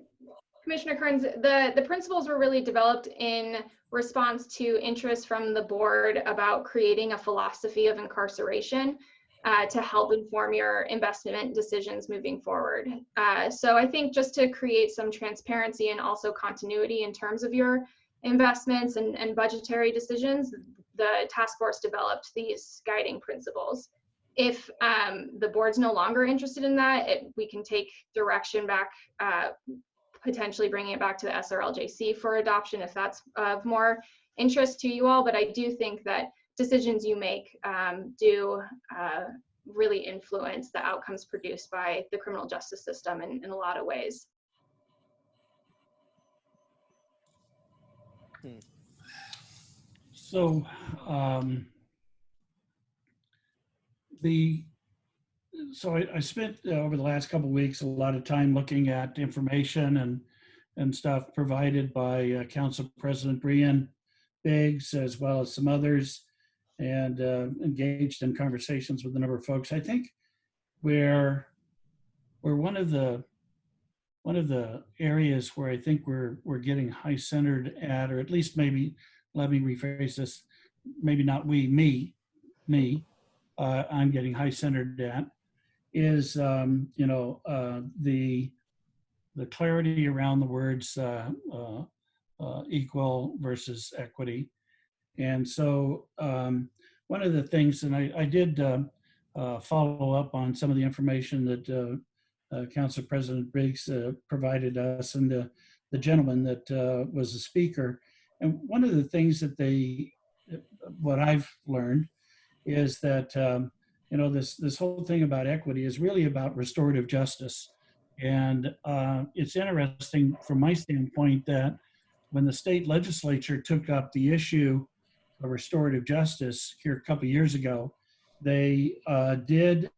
Commissioner Kearns, the principles were really developed in response to interest from the board about creating a philosophy of incarceration to help inform your investment decisions moving forward. So I think just to create some transparency and also continuity in terms of your investments and budgetary decisions, the task force developed these guiding principles. If the board's no longer interested in that, we can take direction back, potentially bringing it back to the SRLJC for adoption if that's of more interest to you all. But I do think that decisions you make do really influence the outcomes produced by the criminal justice system in a lot of ways. So I spent over the last couple of weeks a lot of time looking at information and stuff provided by Council President Brian Biggs, as well as some others, and engaged in conversations with a number of folks. I think where one of the areas where I think we're getting high centered at, or at least maybe, let me rephrase this, maybe not me, I'm getting high centered at, is the clarity around the words equal versus equity. And so one of the things, and I did follow up on some of the information that Council President Briggs provided us, and the gentleman that was a speaker. And one of the things that what I've learned is that this whole thing about equity is really about restorative justice. And it's interesting from my standpoint that when the state legislature took up the issue of restorative justice here a couple of years ago, they did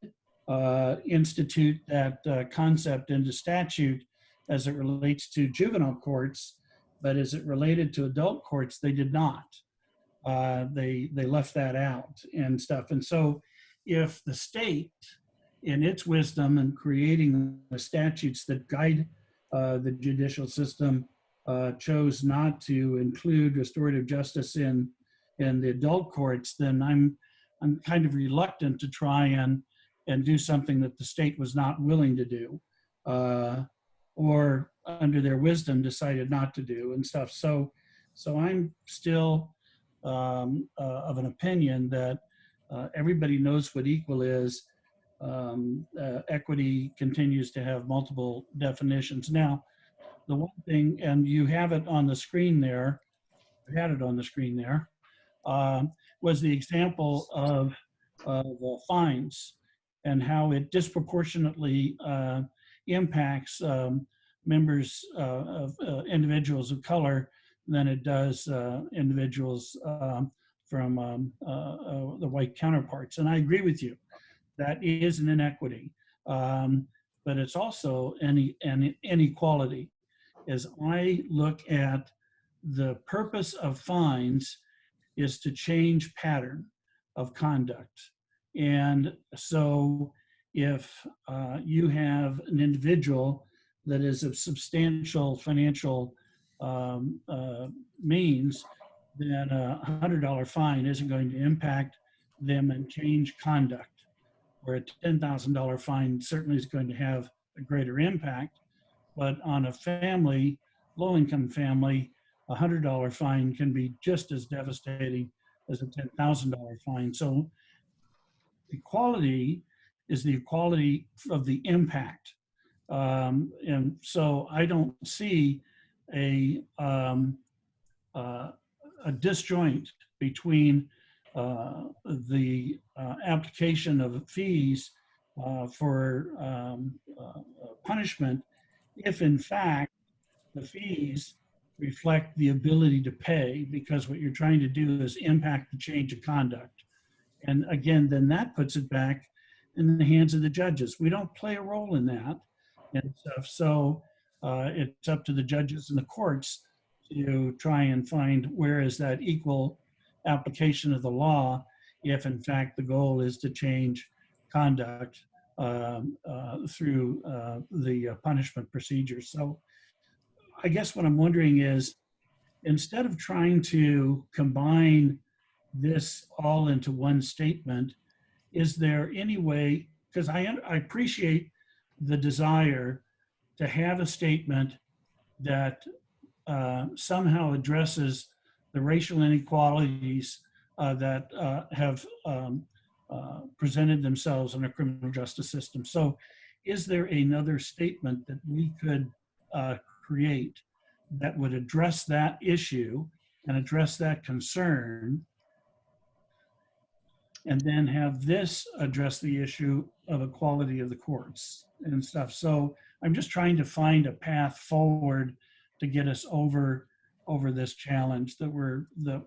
institute that concept into statute as it relates to juvenile courts, but as it related to adult courts, they did not. They left that out and stuff. And so if the state, in its wisdom in creating the statutes that guide the judicial system, chose not to include restorative justice in the adult courts, then I'm kind of reluctant to try and do something that the state was not willing to do, or under their wisdom decided not to do and stuff. So I'm still of an opinion that everybody knows what equal is. Equity continues to have multiple definitions. Now, the one thing, and you have it on the screen there, was the example of fines and how it disproportionately impacts members of individuals of color than it does individuals from the white counterparts. And I agree with you. That is an inequity. But it's also an inequality. As I look at the purpose of fines is to change pattern of conduct. And so if you have an individual that is of substantial financial means, then a $100 fine isn't going to impact them and change conduct, where a $10,000 fine certainly is going to have a greater impact. But on a family, low-income family, a $100 fine can be just as devastating as a $10,000 fine. So equality is the equality of the impact. And so I don't see a disjoint between the application of fees for punishment if in fact the fees reflect the ability to pay, because what you're trying to do is impact the change of conduct. And again, then that puts it back in the hands of the judges. We don't play a role in that and stuff. So it's up to the judges and the courts to try and find where is that equal application of the law if in fact the goal is to change conduct through the punishment procedures. So I guess what I'm wondering is, instead of trying to combine this all into one statement, is there any way, because I appreciate the desire to have a statement that somehow addresses the racial inequalities that have presented themselves in our criminal justice system. So is there another statement that we could create that would address that issue and address that concern, and then have this address the issue of equality of the courts and stuff? So I'm just trying to find a path forward to get us over this challenge that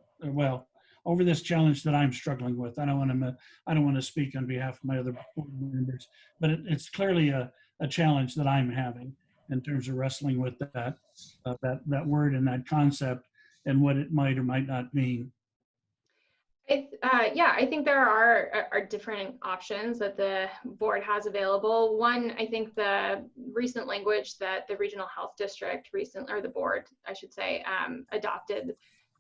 over this challenge that I'm struggling with. I don't want to speak on behalf of my other board members, but it's clearly a challenge that I'm having in terms of wrestling with that word and that concept and what it might or might not mean. Yeah, I think there are different options that the board has available. One, I think the recent language that the regional health district or the board, I should say, adopted,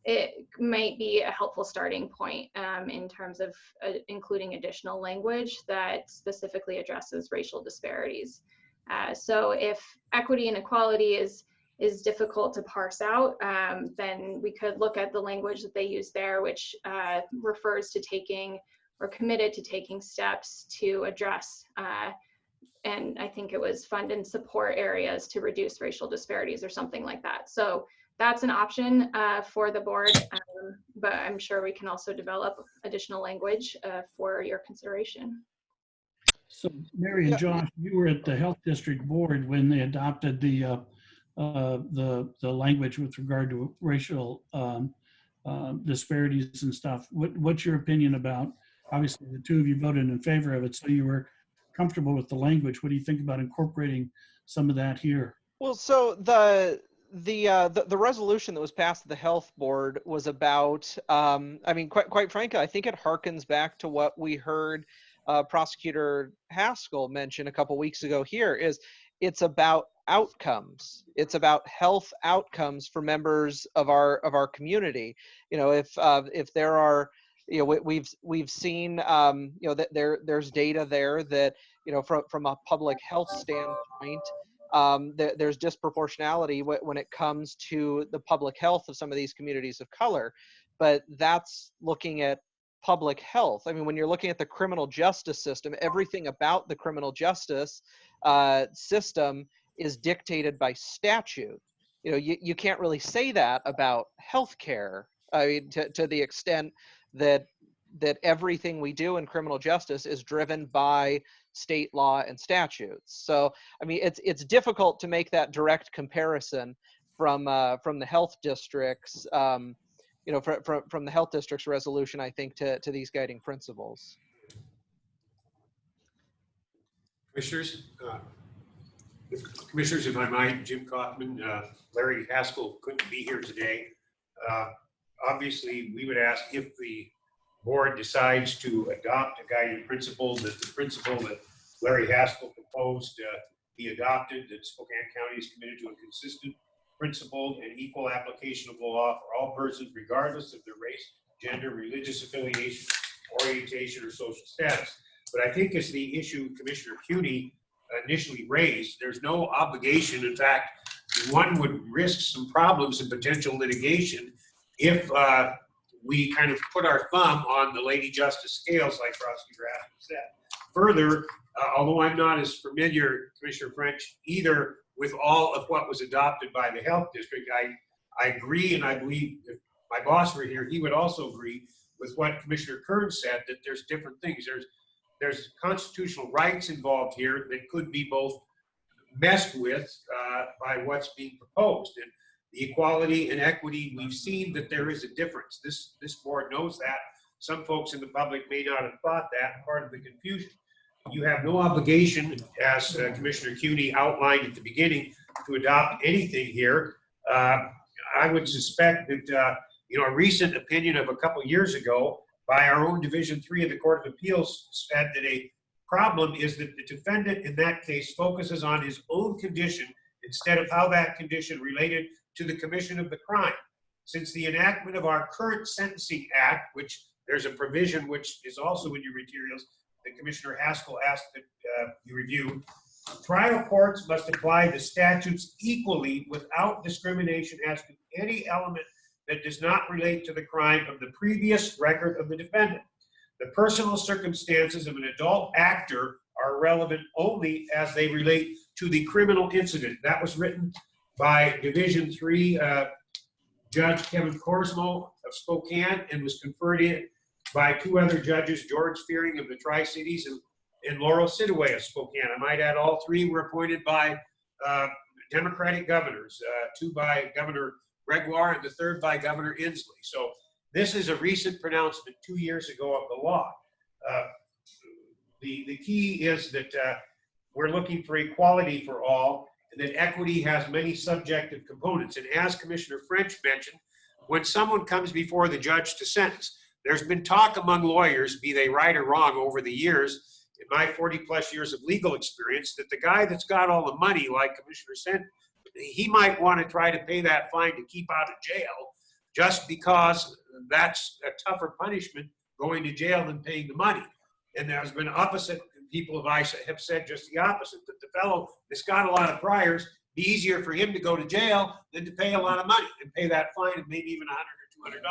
it might be a helpful starting point in terms of including additional language that specifically addresses racial disparities. So if equity and equality is difficult to parse out, then we could look at the language that they use there, which refers to taking or committed to taking steps to address, and I think it was fund and support areas to reduce racial disparities or something like that. So that's an option for the board, but I'm sure we can also develop additional language for your consideration. So Mary and Josh, you were at the health district board when they adopted the language with regard to racial disparities and stuff. What's your opinion about? Obviously, the two of you voted in favor of it, so you were comfortable with the language. What do you think about incorporating some of that here? Well, so the resolution that was passed at the health board was about, I mean, quite frankly, I think it harkens back to what we heard Prosecutor Haskell mention a couple weeks ago here. It's about outcomes. It's about health outcomes for members of our community. You know, if there are, you know, we've seen, you know, that there's data there that, you know, from a public health standpoint, there's disproportionality when it comes to the public health of some of these communities of color. But that's looking at public health. I mean, when you're looking at the criminal justice system, everything about the criminal justice system is dictated by statute. You know, you can't really say that about healthcare. I mean, to the extent that that everything we do in criminal justice is driven by state law and statutes. So, I mean, it's difficult to make that direct comparison from the health districts, you know, from the health district's resolution, I think, to these guiding principles. Commissioners, if I might, Jim Kaufman, Larry Haskell couldn't be here today. Obviously, we would ask if the board decides to adopt a guiding principle, that the principle that Larry Haskell proposed be adopted, that Spokane County is committed to a consistent, principled, and equal application of the law for all persons, regardless of their race, gender, religious affiliation, orientation, or social status. But I think as the issue Commissioner Cuny initially raised, there's no obligation. In fact, one would risk some problems and potential litigation if we kind of put our thumb on the Lady Justice scales, like Prosecutor Adams said. Further, although I'm not as familiar, Commissioner French, either with all of what was adopted by the Health District, I agree, and I believe if my boss were here, he would also agree with what Commissioner Kern said, that there's different things. There's constitutional rights involved here that could be both messed with by what's being proposed. And the equality and equity, we've seen that there is a difference. This board knows that. Some folks in the public may not have thought that, part of the confusion. You have no obligation, as Commissioner Cuny outlined at the beginning, to adopt anything here. I would suspect that you know, a recent opinion of a couple years ago by our own Division III of the Court of Appeals said that a problem is that the defendant in that case focuses on his own condition instead of how that condition related to the commission of the crime. Since the enactment of our current Sentencing Act, which there's a provision which is also in your materials that Commissioner Haskell asked that you review, trial courts must apply the statutes equally without discrimination as to any element that does not relate to the crime of the previous record of the defendant. The personal circumstances of an adult actor are relevant only as they relate to the criminal incident. That was written by Division III Judge Kevin Korsmo of Spokane and was conferred in by two other judges, George Fearing of the Tri-Cities and Laurel Sidaway of Spokane. I might add all three were appointed by Democratic governors, two by Governor Gregoire and the third by Governor Inslee. So this is a recent pronouncement 2 years ago of the law. The key is that we're looking for equality for all, and that equity has many subjective components. And as Commissioner French mentioned, when someone comes before the judge to sentence, there's been talk among lawyers, be they right or wrong, over the years, in my 40+ years of legal experience, that the guy that's got all the money, like Commissioner said, he might want to try to pay that fine to keep out of jail, just because that's a tougher punishment going to jail than paying the money. And there's been opposite, people have said just the opposite, that the fellow that's got a lot of priors, be easier for him to go to jail than to pay a lot of money and pay that fine of maybe even $100 or $200.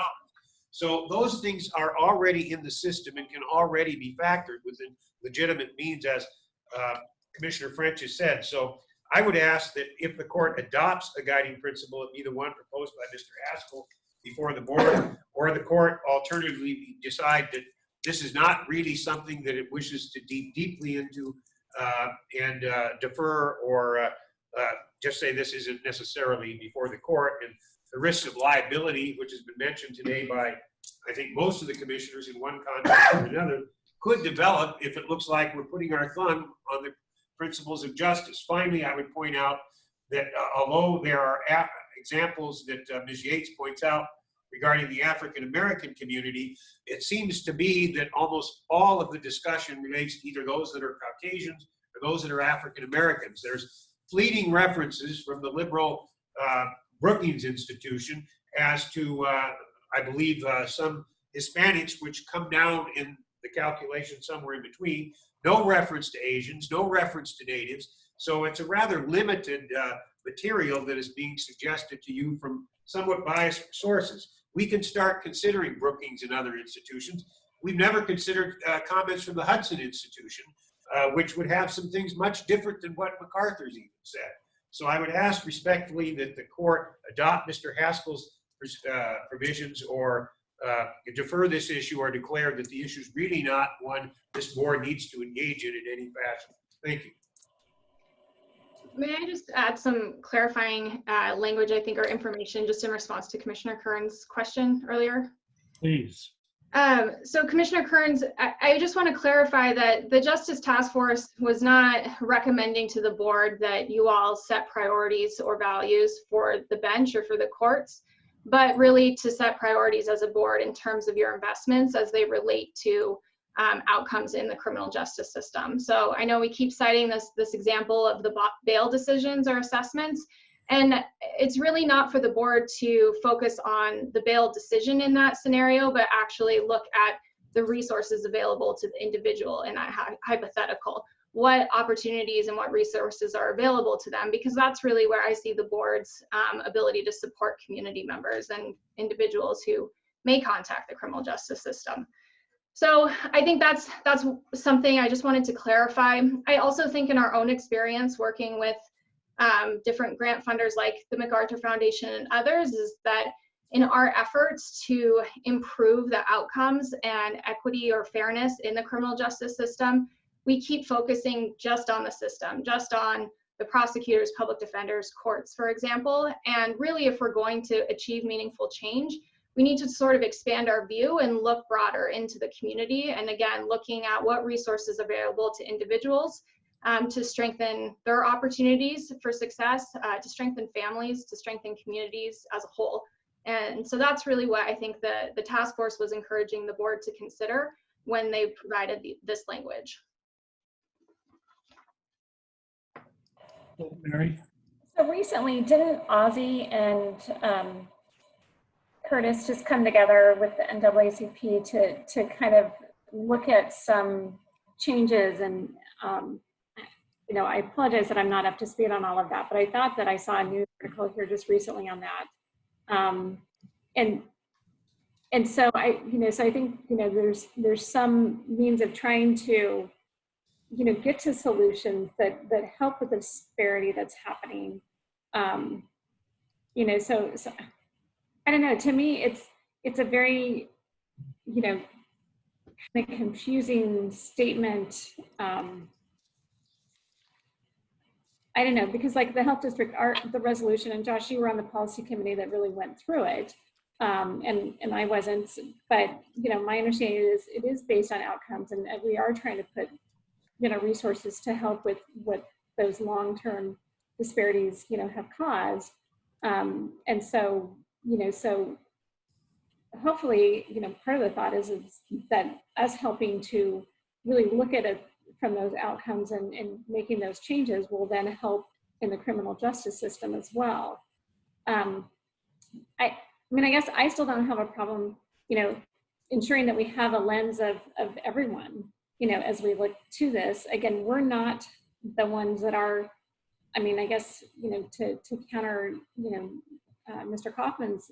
So those things are already in the system and can already be factored within legitimate means, as Commissioner French has said. So I would ask that if the court adopts a guiding principle, it be the one proposed by Mr. Haskell before the board, or the court alternatively decide that this is not really something that it wishes to deeply into and defer, or just say this isn't necessarily before the court. And the risk of liability, which has been mentioned today by, I think, most of the commissioners in one context or another, could develop if it looks like we're putting our thumb on the principles of justice. Finally, I would point out that although there are examples that Ms. Yates points out regarding the African American community, it seems to be that almost all of the discussion relates to either those that are Caucasians or those that are African Americans. There's fleeting references from the liberal Brookings Institution as to, I believe, some Hispanics, which come down in the calculation somewhere in between. No reference to Asians, no reference to natives. So it's a rather limited material that is being suggested to you from somewhat biased sources. We can start considering Brookings and other institutions. We've never considered comments from the Hudson Institution, which would have some things much different than what MacArthur's even said. So I would ask respectfully that the court adopt Mr. Haskell's provisions, or defer this issue or declare that the issue is really not one this board needs to engage in any fashion. Thank you. May I just add some clarifying language, I think, or information just in response to Commissioner Kern's question earlier? Please. So Commissioner Kearns, I just want to clarify that the Justice Task Force was not recommending to the board that you all set priorities or values for the bench or for the courts, but really to set priorities as a board in terms of your investments as they relate to outcomes in the criminal justice system. So I know we keep citing this example of the bail decisions or assessments, and it's really not for the board to focus on the bail decision in that scenario, but actually look at the resources available to the individual in that hypothetical. What opportunities and what resources are available to them, because that's really where I see the board's ability to support community members and individuals who may contact the criminal justice system. So I think that's something I just wanted to clarify. I also think in our own experience working with different grant funders like the MacArthur Foundation and others, is that in our efforts to improve the outcomes and equity or fairness in the criminal justice system, we keep focusing just on the system, just on the prosecutors, public defenders, courts, for example. And really, if we're going to achieve meaningful change, we need to sort of expand our view and look broader into the community. And again, looking at what resources are available to individuals to strengthen their opportunities for success, to strengthen families, to strengthen communities as a whole. And so that's really what I think the task force was encouraging the board to consider when they provided this language. Mary? So recently, didn't Ozzy and Curtis just come together with the NAACP to kind of look at some changes? And you know, I apologize that I'm not up to speed on all of that, but I thought that I saw a news article here just recently on that. And so so I think, there's some means of trying to, get to solutions that help with the disparity that's happening. So I don't know, to me, it's a very, kind of confusing statement. I don't know, because like the health district the resolution, and Josh, you were on the policy committee that really went through it. And I wasn't, but my understanding is it is based on outcomes, and we are trying to put, resources to help with what those long-term disparities, have caused. And so, so hopefully, part of the thought is that us helping to really look at it from those outcomes and making those changes will then help in the criminal justice system as well. I guess I still don't have a problem, ensuring that we have a lens of everyone, as we look to this. Again, we're not the ones that are, I guess, to counter, Mr. Kaufman's,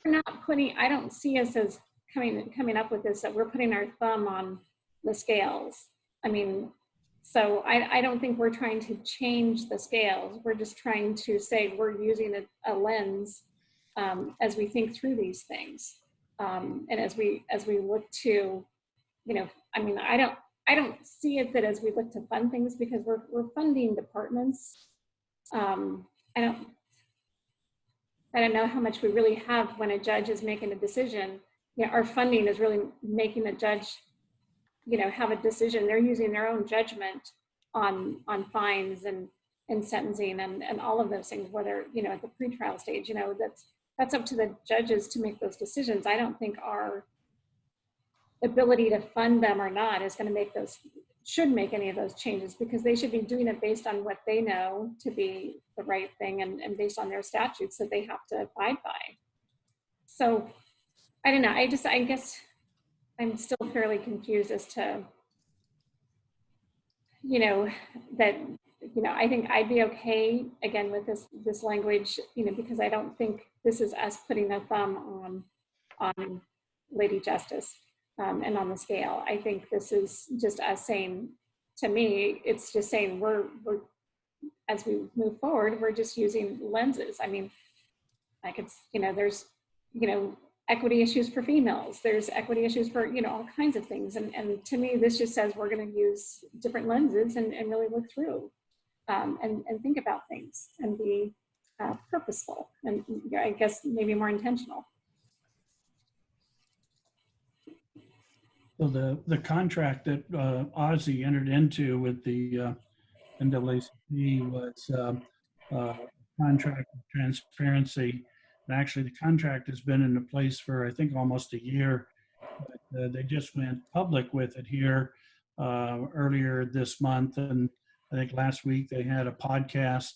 we're not putting, I don't see us as coming up with this, that we're putting our thumb on the scales. So I don't think we're trying to change the scales. We're just trying to say we're using a lens as we think through these things. And as we look to, I don't see it that as we look to fund things, because we're funding departments. I don't know how much we really have when a judge is making a decision. Our funding is really making the judge, have a decision. They're using their own judgment on fines and sentencing and all of those things, whether, at the pretrial stage, that's up to the judges to make those decisions. I don't think our ability to fund them or not is going to should make any of those changes, because they should be doing it based on what they know to be the right thing and based on their statutes that they have to abide by. So I don't know. I guess I'm still fairly confused as to, that, I think I'd be okay again with this language, because I don't think this is us putting a thumb on Lady Justice and on the scale. I think this is just us saying, to me, it's just saying we're as we move forward, we're just using lenses. I could, there's, equity issues for females. There's equity issues for, you know, all kinds of things. And to me, this just says we're going to use different lenses and really look through and think about things and be purposeful and I guess maybe more intentional. So the contract that Ozzy entered into with the NAACP was contract of transparency. And actually, the contract has been in place for, I think, almost a year. But, they just went public with it here earlier this month. And I think last week they had a podcast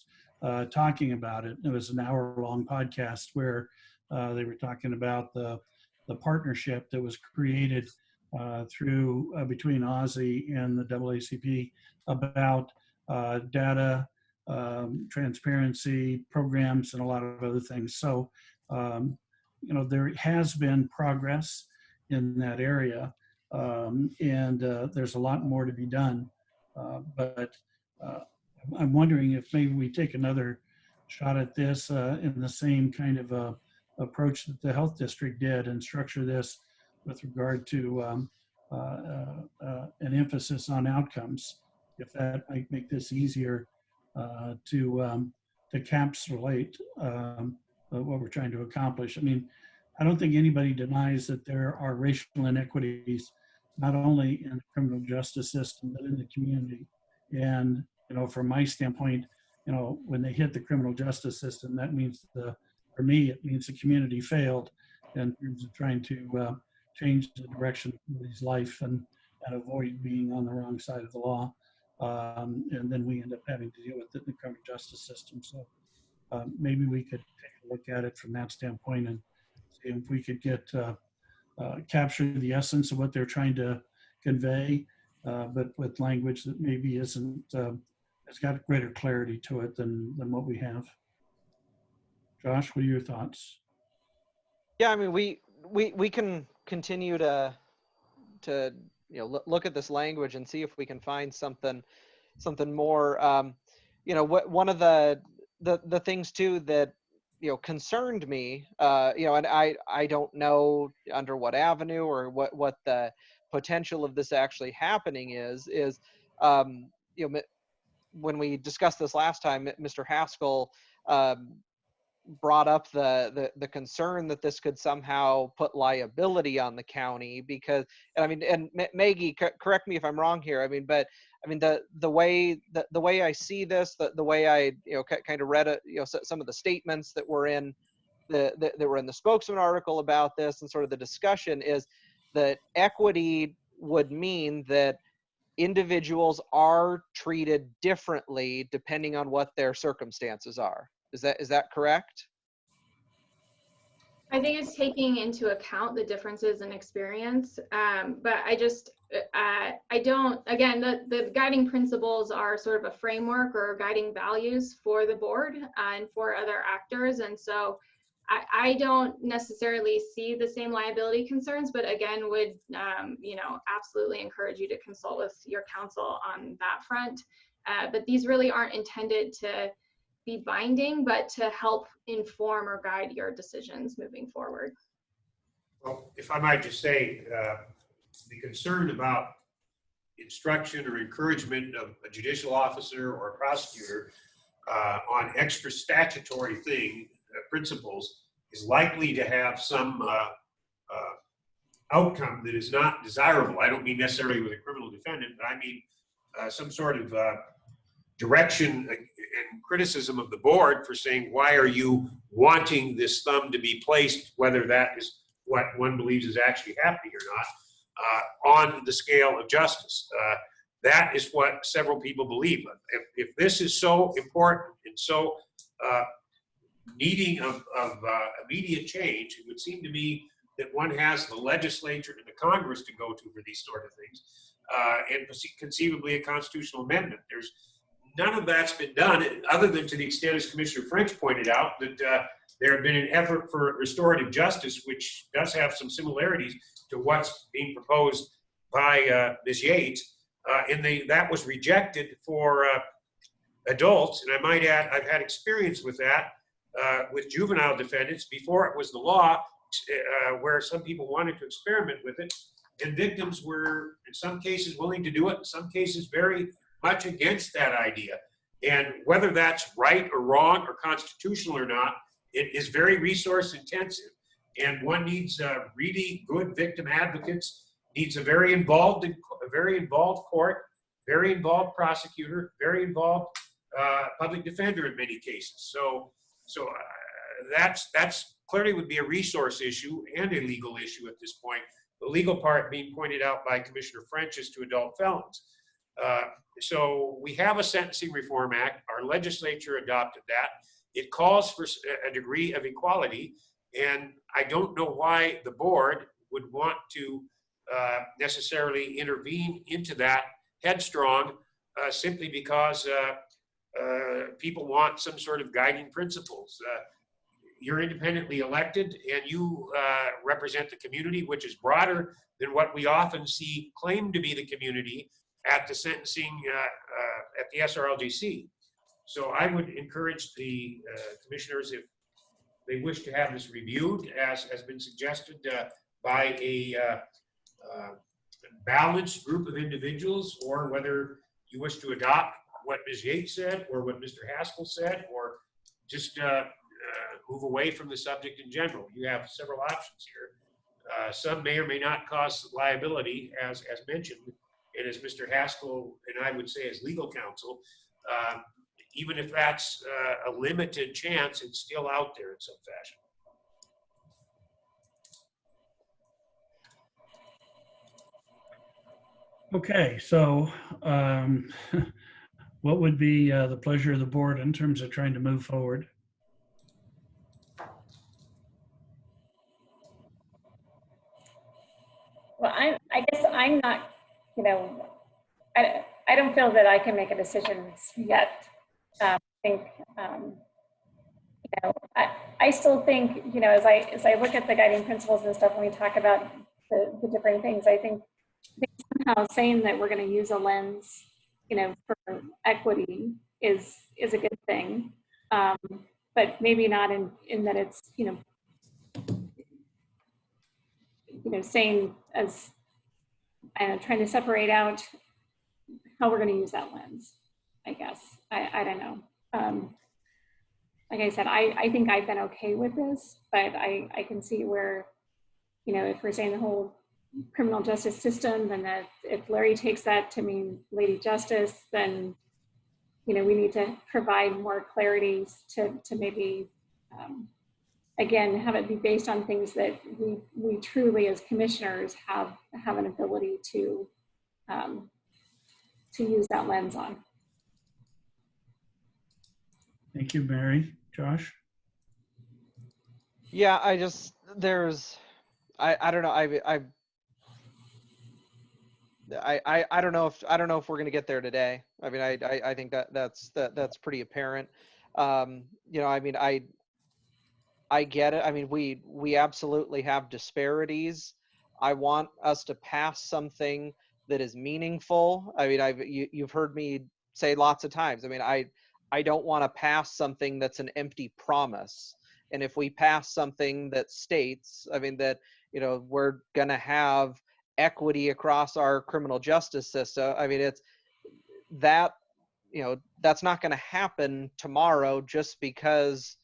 talking about it. It was an hour-long podcast where they were talking about the partnership that was created through between Ozzy and the NAACP about data, transparency programs, and a lot of other things. So, you know, there has been progress in that area, and there's a lot more to be done. But I'm wondering if maybe we take another shot at this in the same kind of approach that the health district did and structure this with regard to an emphasis on outcomes. If that might make this easier to encapsulate what we're trying to accomplish. I mean, I don't think anybody denies that there are racial inequities, not only in the criminal justice system, but in the community. And, you know, from my standpoint, you know, when they hit the criminal justice system, that means for me, it means the community failed in terms of trying to change the direction of somebody's life and avoid being on the wrong side of the law. And then we end up having to deal with it in the criminal justice system. So maybe we could take a look at it from that standpoint and see if we could get capture the essence of what they're trying to convey, but with language that maybe isn't has got greater clarity to it than what we have. Josh, what are your thoughts? Yeah, I mean, we can continue to you know look at this language and see if we can find something more. You know, one of the things too that you know concerned me, you know, and I don't know under what avenue or what the potential of this actually happening is you know, when we discussed this last time, Mr. Haskell brought up the concern that this could somehow put liability on the county because, and I mean, and Maggie, correct me if I'm wrong here. I mean, but I mean the way I see this, the way I you know kind of read it, you know, some of the statements that were in that were in the Spokesman article about this and sort of the discussion is that equity would mean that individuals are treated differently depending on what their circumstances are. Is that correct? I think it's taking into account the differences in experience, but I don't, again, the guiding principles are sort of a framework or guiding values for the board and for other actors. And so I don't necessarily see the same liability concerns, but again, would, you know, absolutely encourage you to consult with your counsel on that front. But these really aren't intended to be binding, but to help inform or guide your decisions moving forward. Well, if I might just say, the concern about instruction or encouragement of a judicial officer or a prosecutor on extra statutory principles is likely to have some outcome that is not desirable. I don't mean necessarily with a criminal defendant, but I mean some sort of direction and criticism of the board for saying, why are you wanting this thumb to be placed, whether that is what one believes is actually happening or not, on the scale of justice. That is what several people believe. If this is so important and so needing of immediate change, it would seem to me that one has the legislature and the Congress to go to for these sort of things, and conceivably a constitutional amendment. There's none of that's been done, other than to the extent, as Commissioner French pointed out, that there had been an effort for restorative justice, which does have some similarities to what's being proposed by Ms. Yates, and that was rejected for adults. And I might add, I've had experience with that with juvenile defendants. Before it was the law, where some people wanted to experiment with it, and victims were, in some cases, willing to do it, in some cases, very much against that idea. And whether that's right or wrong or constitutional or not, it is very resource intensive. And one needs really good victim advocates, needs a very involved court, very involved prosecutor, very involved public defender in many cases. So that's clearly would be a resource issue and a legal issue at this point. The legal part being pointed out by Commissioner French is to adult felons. So we have a Sentencing Reform Act. Our legislature adopted that. It calls for a degree of equality, and I don't know why the board would want to necessarily intervene into that headstrong simply because people want some sort of guiding principles. You're independently elected and you represent the community, which is broader than what we often see claimed to be the community at the sentencing at the SRLGC. So I would encourage the commissioners, if they wish to have this reviewed, as has been suggested by a balanced group of individuals, or whether you wish to adopt what Ms. Yates said or what Mr. Haskell said, or just move away from the subject in general. You have several options here. Some may or may not cause liability, as mentioned, and as Mr. Haskell and I would say as legal counsel, even if that's a limited chance, it's still out there in some fashion. Okay, so what would be the pleasure of the board in terms of trying to move forward? Well, I guess I'm not, I don't feel that I can make a decision yet. I think, I still think, as I look at the guiding principles and stuff, when we talk about the different things, I think somehow saying that we're going to use a lens, for equity is a good thing, but maybe not in that it's, saying as trying to separate out how we're going to use that lens. I guess I don't know. Like I said, I think I've been okay with this, but I can see where, if we're saying the whole criminal justice system, then that if Larry takes that to mean Lady Justice, then, we need to provide more clarity to maybe, again, have it be based on things that we truly as commissioners have an ability to use that lens on. Thank you, Mary. Josh? Yeah, I don't know. I don't know if we're going to get there today. I mean, I think that's pretty apparent. I get it. I mean, we absolutely have disparities. I want us to pass something that is meaningful. I mean, you've heard me say lots of times. I mean, I don't want to pass something that's an empty promise. And if we pass something that states, I mean, that, we're going to have equity across our criminal justice system, I mean, it's that, that's not going to happen tomorrow just because,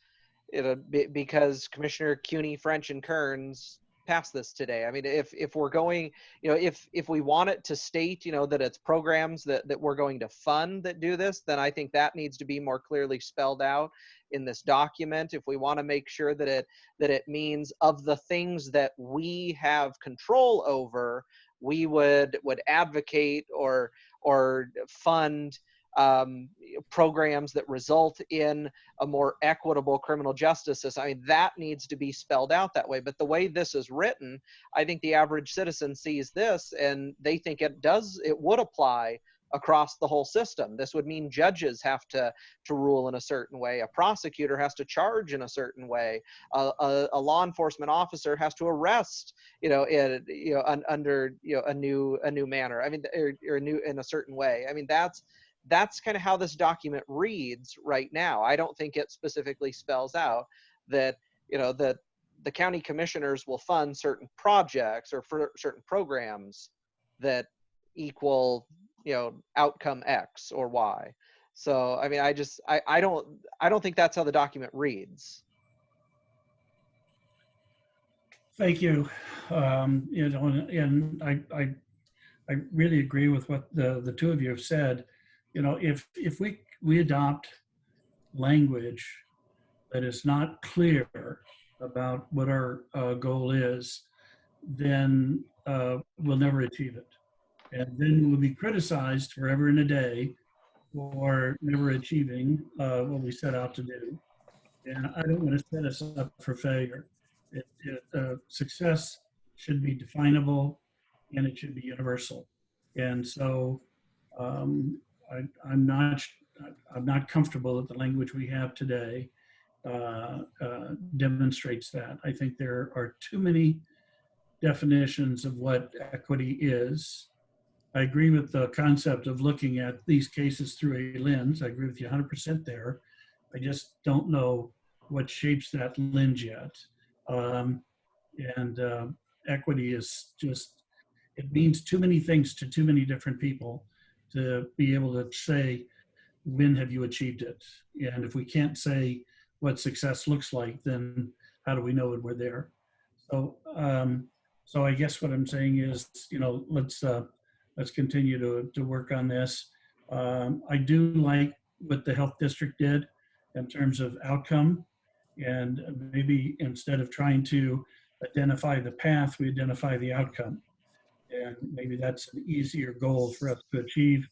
because Commissioner CUNY, French, and Kearns passed this today. I mean, if we're going, if we want it to state, that it's programs that we're going to fund that do this, then I think that needs to be more clearly spelled out in this document. If we want to make sure that it means of the things that we have control over, we would advocate or fund programs that result in a more equitable criminal justice system. I mean, that needs to be spelled out that way. But the way this is written, I think the average citizen sees this and they think it would apply across the whole system. This would mean judges have to rule in a certain way. A prosecutor has to charge in a certain way. A law enforcement officer has to arrest, under a new manner. I mean, or in a certain way. I mean, that's kind of how this document reads right now. I don't think it specifically spells out that, that the county commissioners will fund certain projects or for certain programs that equal, outcome X or Y. So, I mean, I don't think that's how the document reads. Thank you. And I really agree with what the two of you have said. If we adopt language that is not clear about what our goal is, then we'll never achieve it. And then we'll be criticized forever and a day for never achieving what we set out to do. And I don't want to set us up for failure. Success should be definable and it should be universal. And so I'm not comfortable that the language we have today demonstrates that. I think there are too many definitions of what equity is. I agree with the concept of looking at these cases through a lens. I agree with you 100% there. I just don't know what shapes that lens yet. Equity is just, it means too many things to too many different people to be able to say, when have you achieved it? And if we can't say what success looks like, then how do we know when we're there? So I guess what I'm saying is, let's continue to work on this. I do like what the health district did in terms of outcome, and maybe instead of trying to identify the path, we identify the outcome. And maybe that's an easier goal for us to achieve.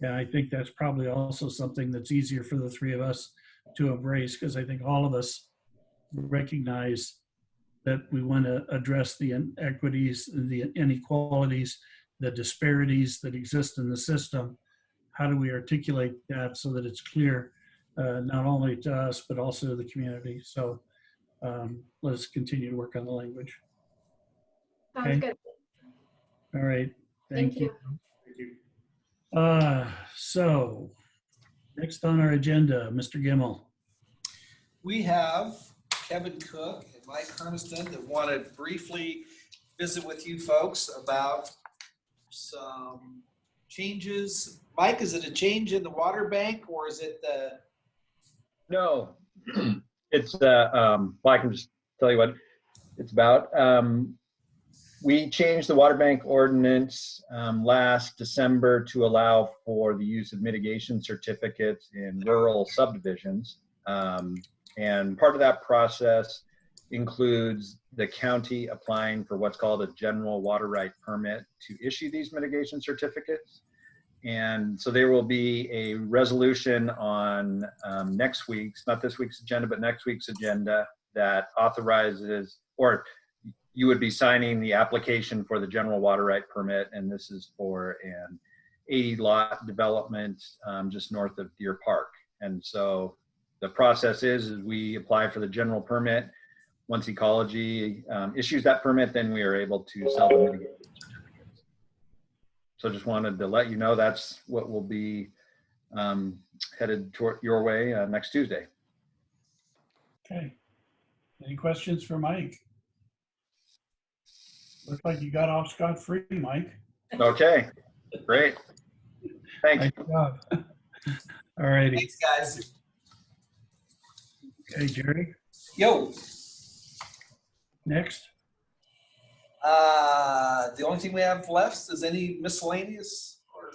And I think that's probably also something that's easier for the three of us to embrace, because I think all of us recognize that we want to address the inequities, the inequalities, the disparities that exist in the system. How do we articulate that so that it's clear, not only to us, but also to the community? So let's continue to work on the language. Sounds Okay. good. All right. Thank you. Thank you. So next on our agenda, Mr. Gimmel. We have Kevin Cook and Mike Hermiston that want to briefly visit with you folks about some changes. Mike, is it a change in the water bank, or is it the? No, it's well, I can just tell you what it's about. We changed the water bank ordinance last December to allow for the use of mitigation certificates in rural subdivisions. And part of that process includes the county applying for what's called a general water right permit to issue these mitigation certificates. And so there will be a resolution on next week's, not this week's agenda, but next week's agenda that authorizes, or you would be signing the application for the general water right permit. And this is for an 80 lot development just north of Deer Park. And so the process is we apply for the general permit. Once Ecology issues that permit, then we are able to sell the mitigation certificates. So just wanted to let you know that's what will be headed toward your way next Tuesday. Okay. Any questions for Mike? Looks like you got off scot-free, Mike. Okay, great. Thanks. Nice job. All righty. Thanks, guys. Okay, Jerry, Yo. next. The only thing we have left is any miscellaneous, or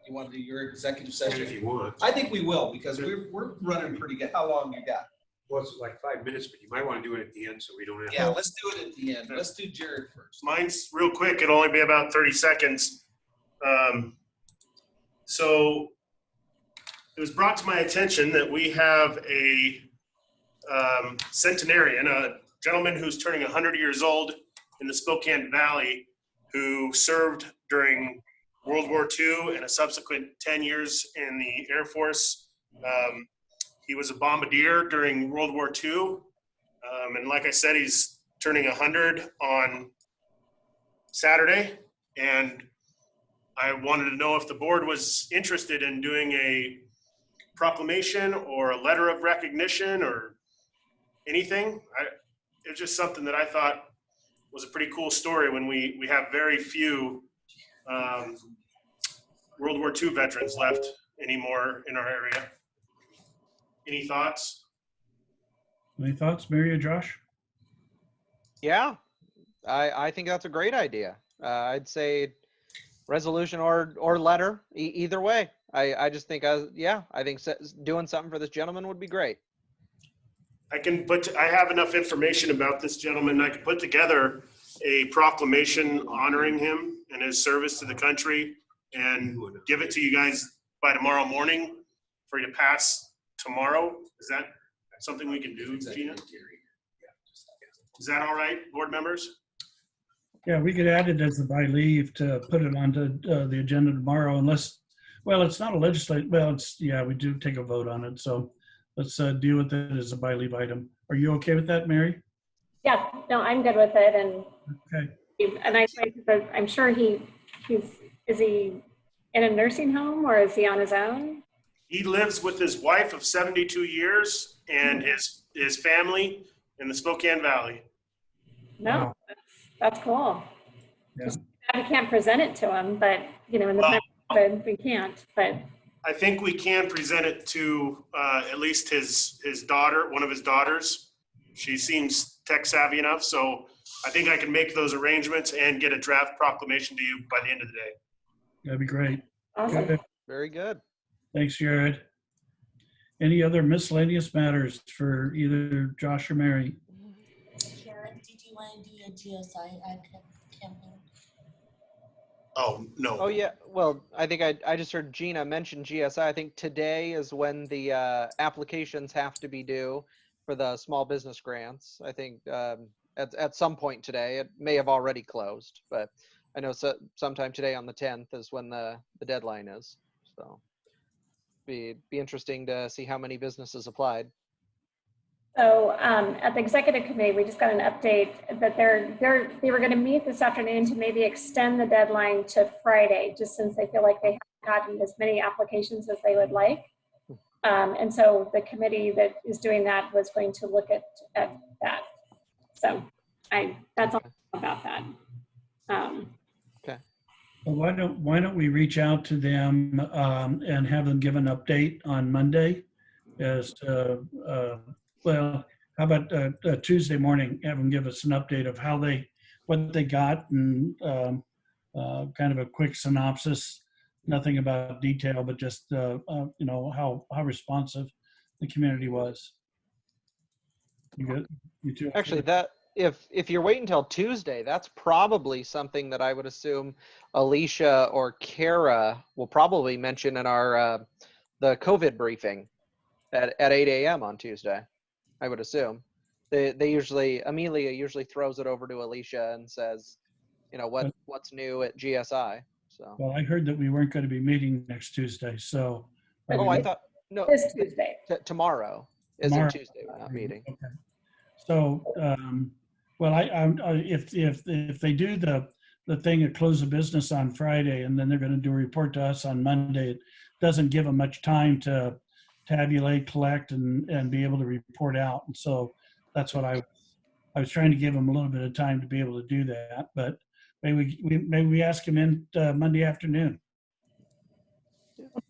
you want to do your executive If session? you want. I think we will, because we're running pretty good. How long you got? Well, it's like 5 minutes, but you might want to do it at the end so we don't have. Yeah, let's do it at the end. Let's do Jared first. Mine's real quick. It'll only be about 30 seconds. So it was brought to my attention that we have a centenarian, a gentleman who's turning 100 years old in the Spokane Valley, who served during World War II and a subsequent 10 years in the Air Force. He was a bombardier during World War II. And like I said, he's turning 100 on Saturday. And I wanted to know if the board was interested in doing a proclamation or a letter of recognition or anything. It was just something that I thought was a pretty cool story when we have very few World War II veterans left anymore in our area. Any thoughts? Any thoughts, Mary or Josh? Yeah, I think that's a great idea. I'd say resolution or letter, either way. I just think, yeah, I think doing something for this gentleman would be great. I have enough information about this gentleman. I could put together a proclamation honoring him and his service to the country and give it to you guys by tomorrow morning for you to pass tomorrow. Is that something we can do, Gina? Is that all right, board members? Yeah, we could add it as a by leave to put it onto the agenda tomorrow unless, well, it's not a legislative, well, it's, yeah, we do take a vote on it. So let's deal with it as a by leave item. Are you okay with that, Mary? Yeah, no, I'm good with it. And Okay. a nice way, because I'm sure is he in a nursing home or is he on his own? He lives with his wife of 72 years and his family in the Spokane Valley. No, Wow. that's cool. Yeah. Just we can't present it to him, but in the time of COVID, we can't. But I think we can present it to at least his daughter, one of his daughters. She seems tech savvy enough, so I think I can make those arrangements and get a draft proclamation to you by the end of the day. That'd be great. awesome. Good. Very good. Thanks, Jared. Any other miscellaneous matters for either Josh or Mary? Jared, did you want to do a GSI campaign? Oh, no. Oh yeah, well, I think I just heard Gina mention GSI. I think today is when the applications have to be due for the small business grants. I think at some point today, it may have already closed, but I know sometime today on the 10th is when the deadline is. So be interesting to see how many businesses applied. So at the executive committee, we just got an update that they were going to meet this afternoon to maybe extend the deadline to Friday, just since they feel like they haven't gotten as many applications as they would like. And so the committee that is doing that was going to look at that. So that's all about that. Okay. Well, why don't we reach out to them and have them give an update on Monday as to, well, how about Tuesday morning, have them give us an update of what they got and kind of a quick synopsis, nothing about detail, but just, how responsive the community was. You good? You too? Actually, that if you're waiting until Tuesday, that's probably something that I would assume Alicia or Kara will probably mention in our the COVID briefing at 8 a.m. on Tuesday. I would assume Amelia usually throws it over to Alicia and says, what's new at GSI. So. Well, I heard that we weren't going to be meeting next Tuesday, so. Oh, I thought no. This Tuesday. Tomorrow is Tomorrow. a Tuesday, we're not meeting. Okay. So, well, if they do the thing at close of business on Friday, and then they're going to do a report to us on Monday, it doesn't give them much time to tabulate, collect, and be able to report out. And so that's what I was trying to give them a little bit of time to be able to do that. But maybe we ask them in Monday afternoon.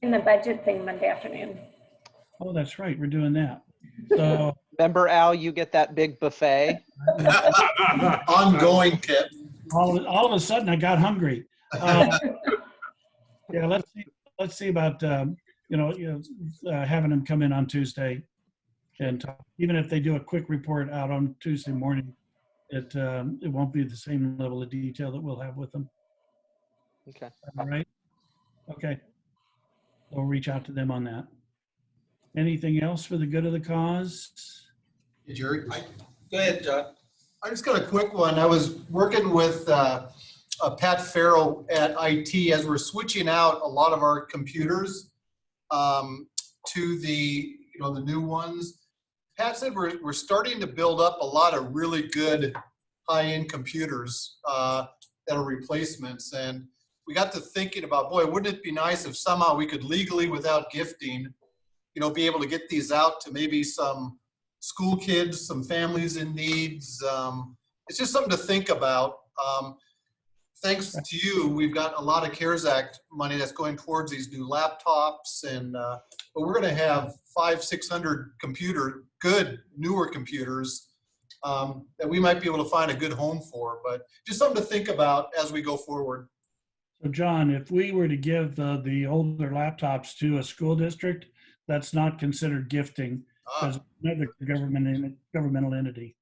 In the budget thing Monday afternoon. Oh, that's right. We're doing that. So remember, Al, you get that big buffet. Ongoing, Kip. All of a sudden, I got hungry. Yeah, let's see about having them come in on Tuesday and talk. Even if they do a quick report out on Tuesday morning, it won't be the same level of detail that we'll have with them. Okay. All right. Okay. We'll reach out to them on that. Anything else for the good of the cause? Hey, Jerry, Go ahead, John. I just got a quick one. I was working with Pat Farrow at IT as we're switching out a lot of our computers to the new ones. Pat said we're starting to build up a lot of really good high-end computers that are replacements. And we got to thinking about, boy, wouldn't it be nice if somehow we could legally, without gifting, be able to get these out to maybe some school kids, some families in needs. It's just something to think about. Thanks to you, we've got a lot of CARES Act money that's going towards these new laptops, and but we're going to have 500-600 good newer computers that we might be able to find a good home for. But just something to think about as we go forward. So John, if we were to give the older laptops to a school district, that's not considered gifting because it's another governmental entity.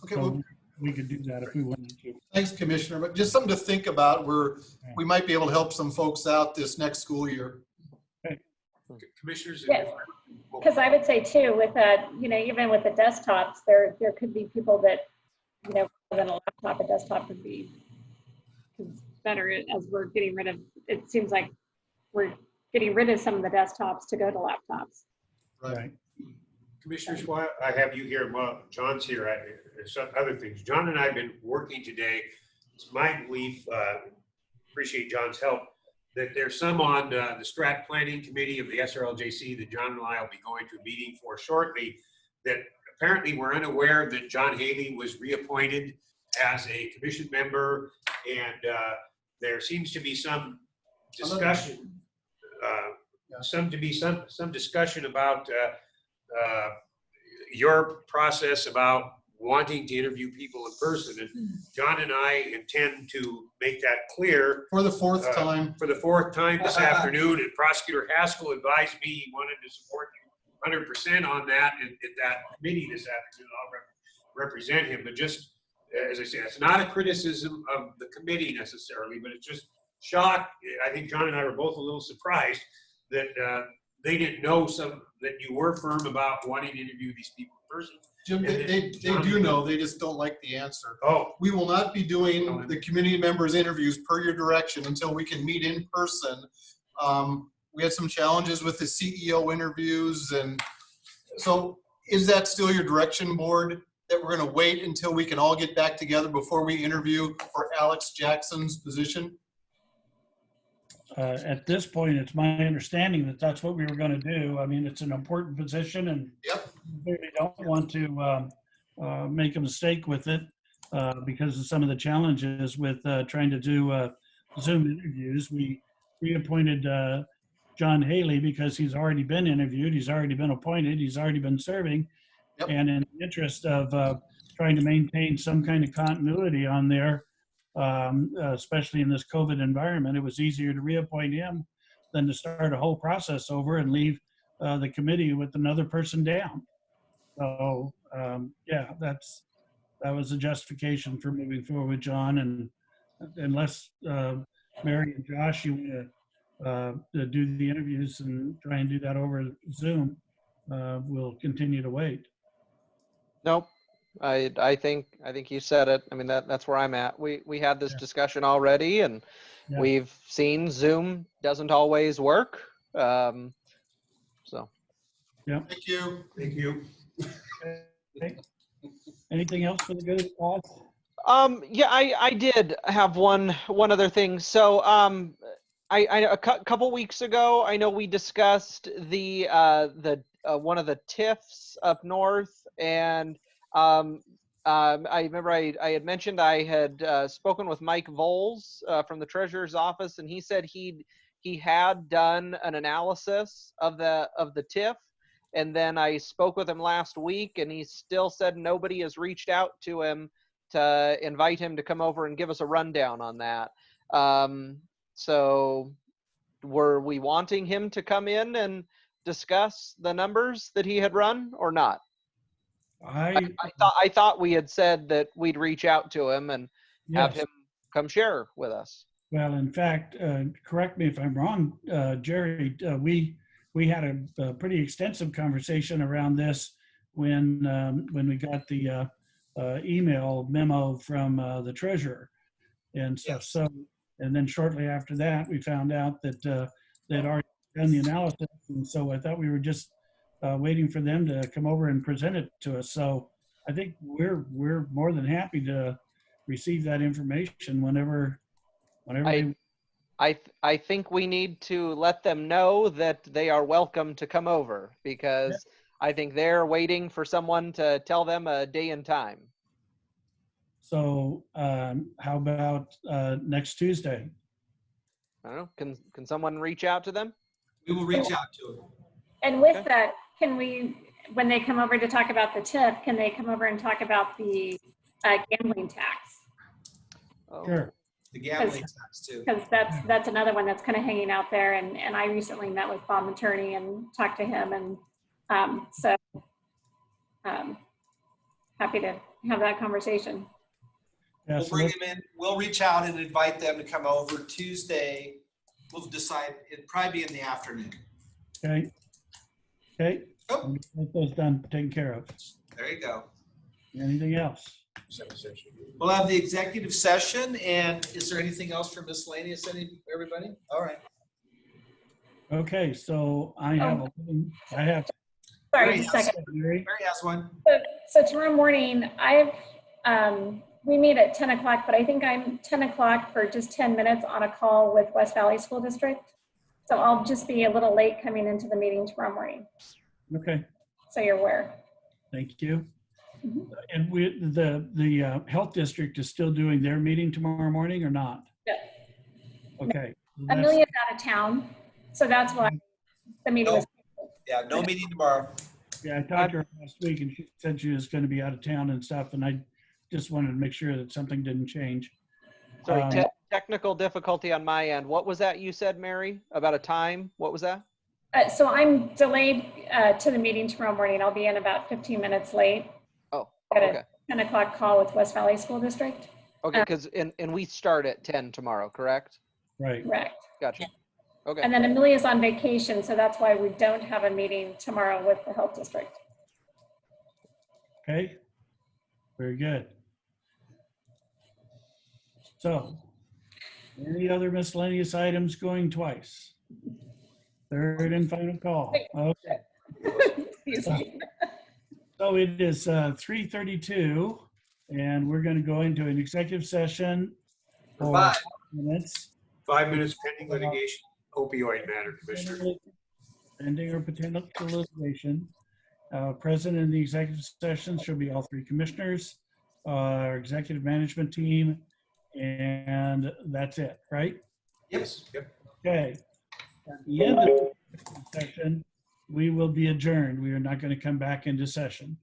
Okay, So well, we could do that if we wanted to. thanks, Commissioner. But just something to think about. We might be able to help some folks out this next school year. Commissioners? Yes, because I would say too, with that, even with the desktops, there could be people that, rather than a laptop, a desktop would be better as we're getting rid of, it seems like we're getting rid of some of the desktops to go to laptops. Right. Commissioners, while I have you here, well, John's here, there's some other things. John and I have been working today. It's my belief, appreciate John's help, that there's some on the Strat Planning Committee of the SRLJC that John and I will be going to a meeting for shortly, that apparently we're unaware that John Haley was reappointed as a commission member, and there seems to be some discussion, some discussion about your process about wanting to interview people in person. And John and I intend to make that clear. For the fourth time. For the fourth time this afternoon. And Prosecutor Haskell advised me he wanted to support you 100% on that at that committee this afternoon. I'll represent him. But just, as I said, it's not a criticism of the committee necessarily, but it's just shock. I think John and I were both a little surprised that they didn't know that you were firm about wanting to interview these people in person. Jim, they do know, they just don't like the answer. Oh. We will not be doing the community members interviews per your direction until we can meet in person. We had some challenges with the CEO interviews, and so is that still your direction, board, that we're gonna wait until we can all get back together before we interview for Alex Jackson's position? At this point, it's my understanding that that's what we were going to do. I mean, it's an important position, and we really don't want to make a mistake with it because of some of the challenges with trying to do Zoom interviews. We reappointed John Haley because he's already been interviewed, he's already been appointed, he's already been serving, and in the interest of trying to maintain some kind of continuity on there, especially in this COVID environment, it was easier to reappoint him than to start a whole process over and leave the committee with another person down. So yeah, that was a justification for moving forward with John. And unless Mary and Josh, you want to do the interviews and try and do that over Zoom, we'll continue to wait. Nope. I think you said it. I mean, that's where I'm at. We had this discussion already, and we've seen Zoom doesn't always work. So. Yeah. Thank you. Thank you. Okay. Anything else for the good of the cause? Yeah, I did have one other thing. So a couple weeks ago, I know we discussed the one of the TIFs up north, and I remember I had mentioned I had spoken with Mike Voles from the treasurer's office, and he said he had done an analysis of the TIF, and then I spoke with him last week, and he still said nobody has reached out to him to invite him to come over and give us a rundown on that. So were we wanting him to come in and discuss the numbers that he had run or not? I thought we had said that we'd reach out to him and have him come share with us. Well, in fact, correct me if I'm wrong, Jerry, we had a pretty extensive conversation around this when we got the email memo from the treasurer and stuff. So, and then shortly after that, we found out that they'd already done the analysis, and so I thought we were just waiting for them to come over and present it to us. So I think we're more than happy to receive that information whenever I think we need to let them know that they are welcome to come over, because I think they're waiting for someone to tell them a day and time. So how about next Tuesday? I don't know. Can someone reach out to them? We will reach out to them. And with Okay. that, can we, when they come over to talk about the TIF, can they come over and talk about the gambling tax? Oh. Sure. The gambling tax too. Because that's another one that's kind of hanging out there. And I recently met with Bob Materney and talked to him. And happy to have that conversation. Yeah, We'll so bring let's- them in. We'll reach out and invite them to come over Tuesday. We'll decide, it'd probably be in the afternoon. Okay. Okay. Oh. Get those done, taken care of. There you go. Anything else? We'll have the executive session, and is there anything else for miscellaneous, everybody? All right. Okay, so I have, Sorry, Mary just a has- second. Mary, Mary has one. So tomorrow morning, we meet at 10 o'clock, but I think I'm 10 o'clock for just 10 minutes on a call with West Valley School District. So I'll just be a little late coming into the meeting tomorrow morning, okay, so you're aware. thank you. Mhm. And the health district is still doing their meeting tomorrow morning or not? Yeah. Okay. Amelia's out of town, so that's why the meeting was. Yeah, no meeting tomorrow. Yeah, I talked to her last week and she said she was going to be out of town and stuff, and I just wanted to make sure that something didn't change. Sorry, Um, technical difficulty on my end. What was that you said, Mary, about a time? What was that? So I'm delayed to the meeting tomorrow morning. I'll be in about 15 minutes late. Oh, Got okay. a 10 o'clock call with West Valley School District. Okay, because and we start at 10 tomorrow, correct? Right. Correct. Gotcha. Okay. And then Amelia's on vacation, so that's why we don't have a meeting tomorrow with the health district. Okay. Very good. So, any other miscellaneous items going twice? Third and final call. Okay. Excuse me. So it is 3:32, and we're going to go into an executive session for 5 minutes. 5 minutes pending litigation, opioid matter, Commissioner. Pending or potential litigation. Present in the executive session should be all 3 commissioners, our executive management team, and that's it, right? Yes. Yep. Okay. At the end of the session, we will be adjourned. We are not going to come back into session.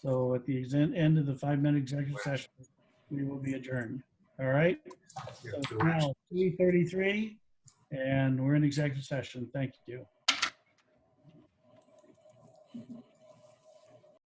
So at the end of the 5-minute executive session, we will be adjourned. All right? So now 3:33, and we're in executive session. Thank you.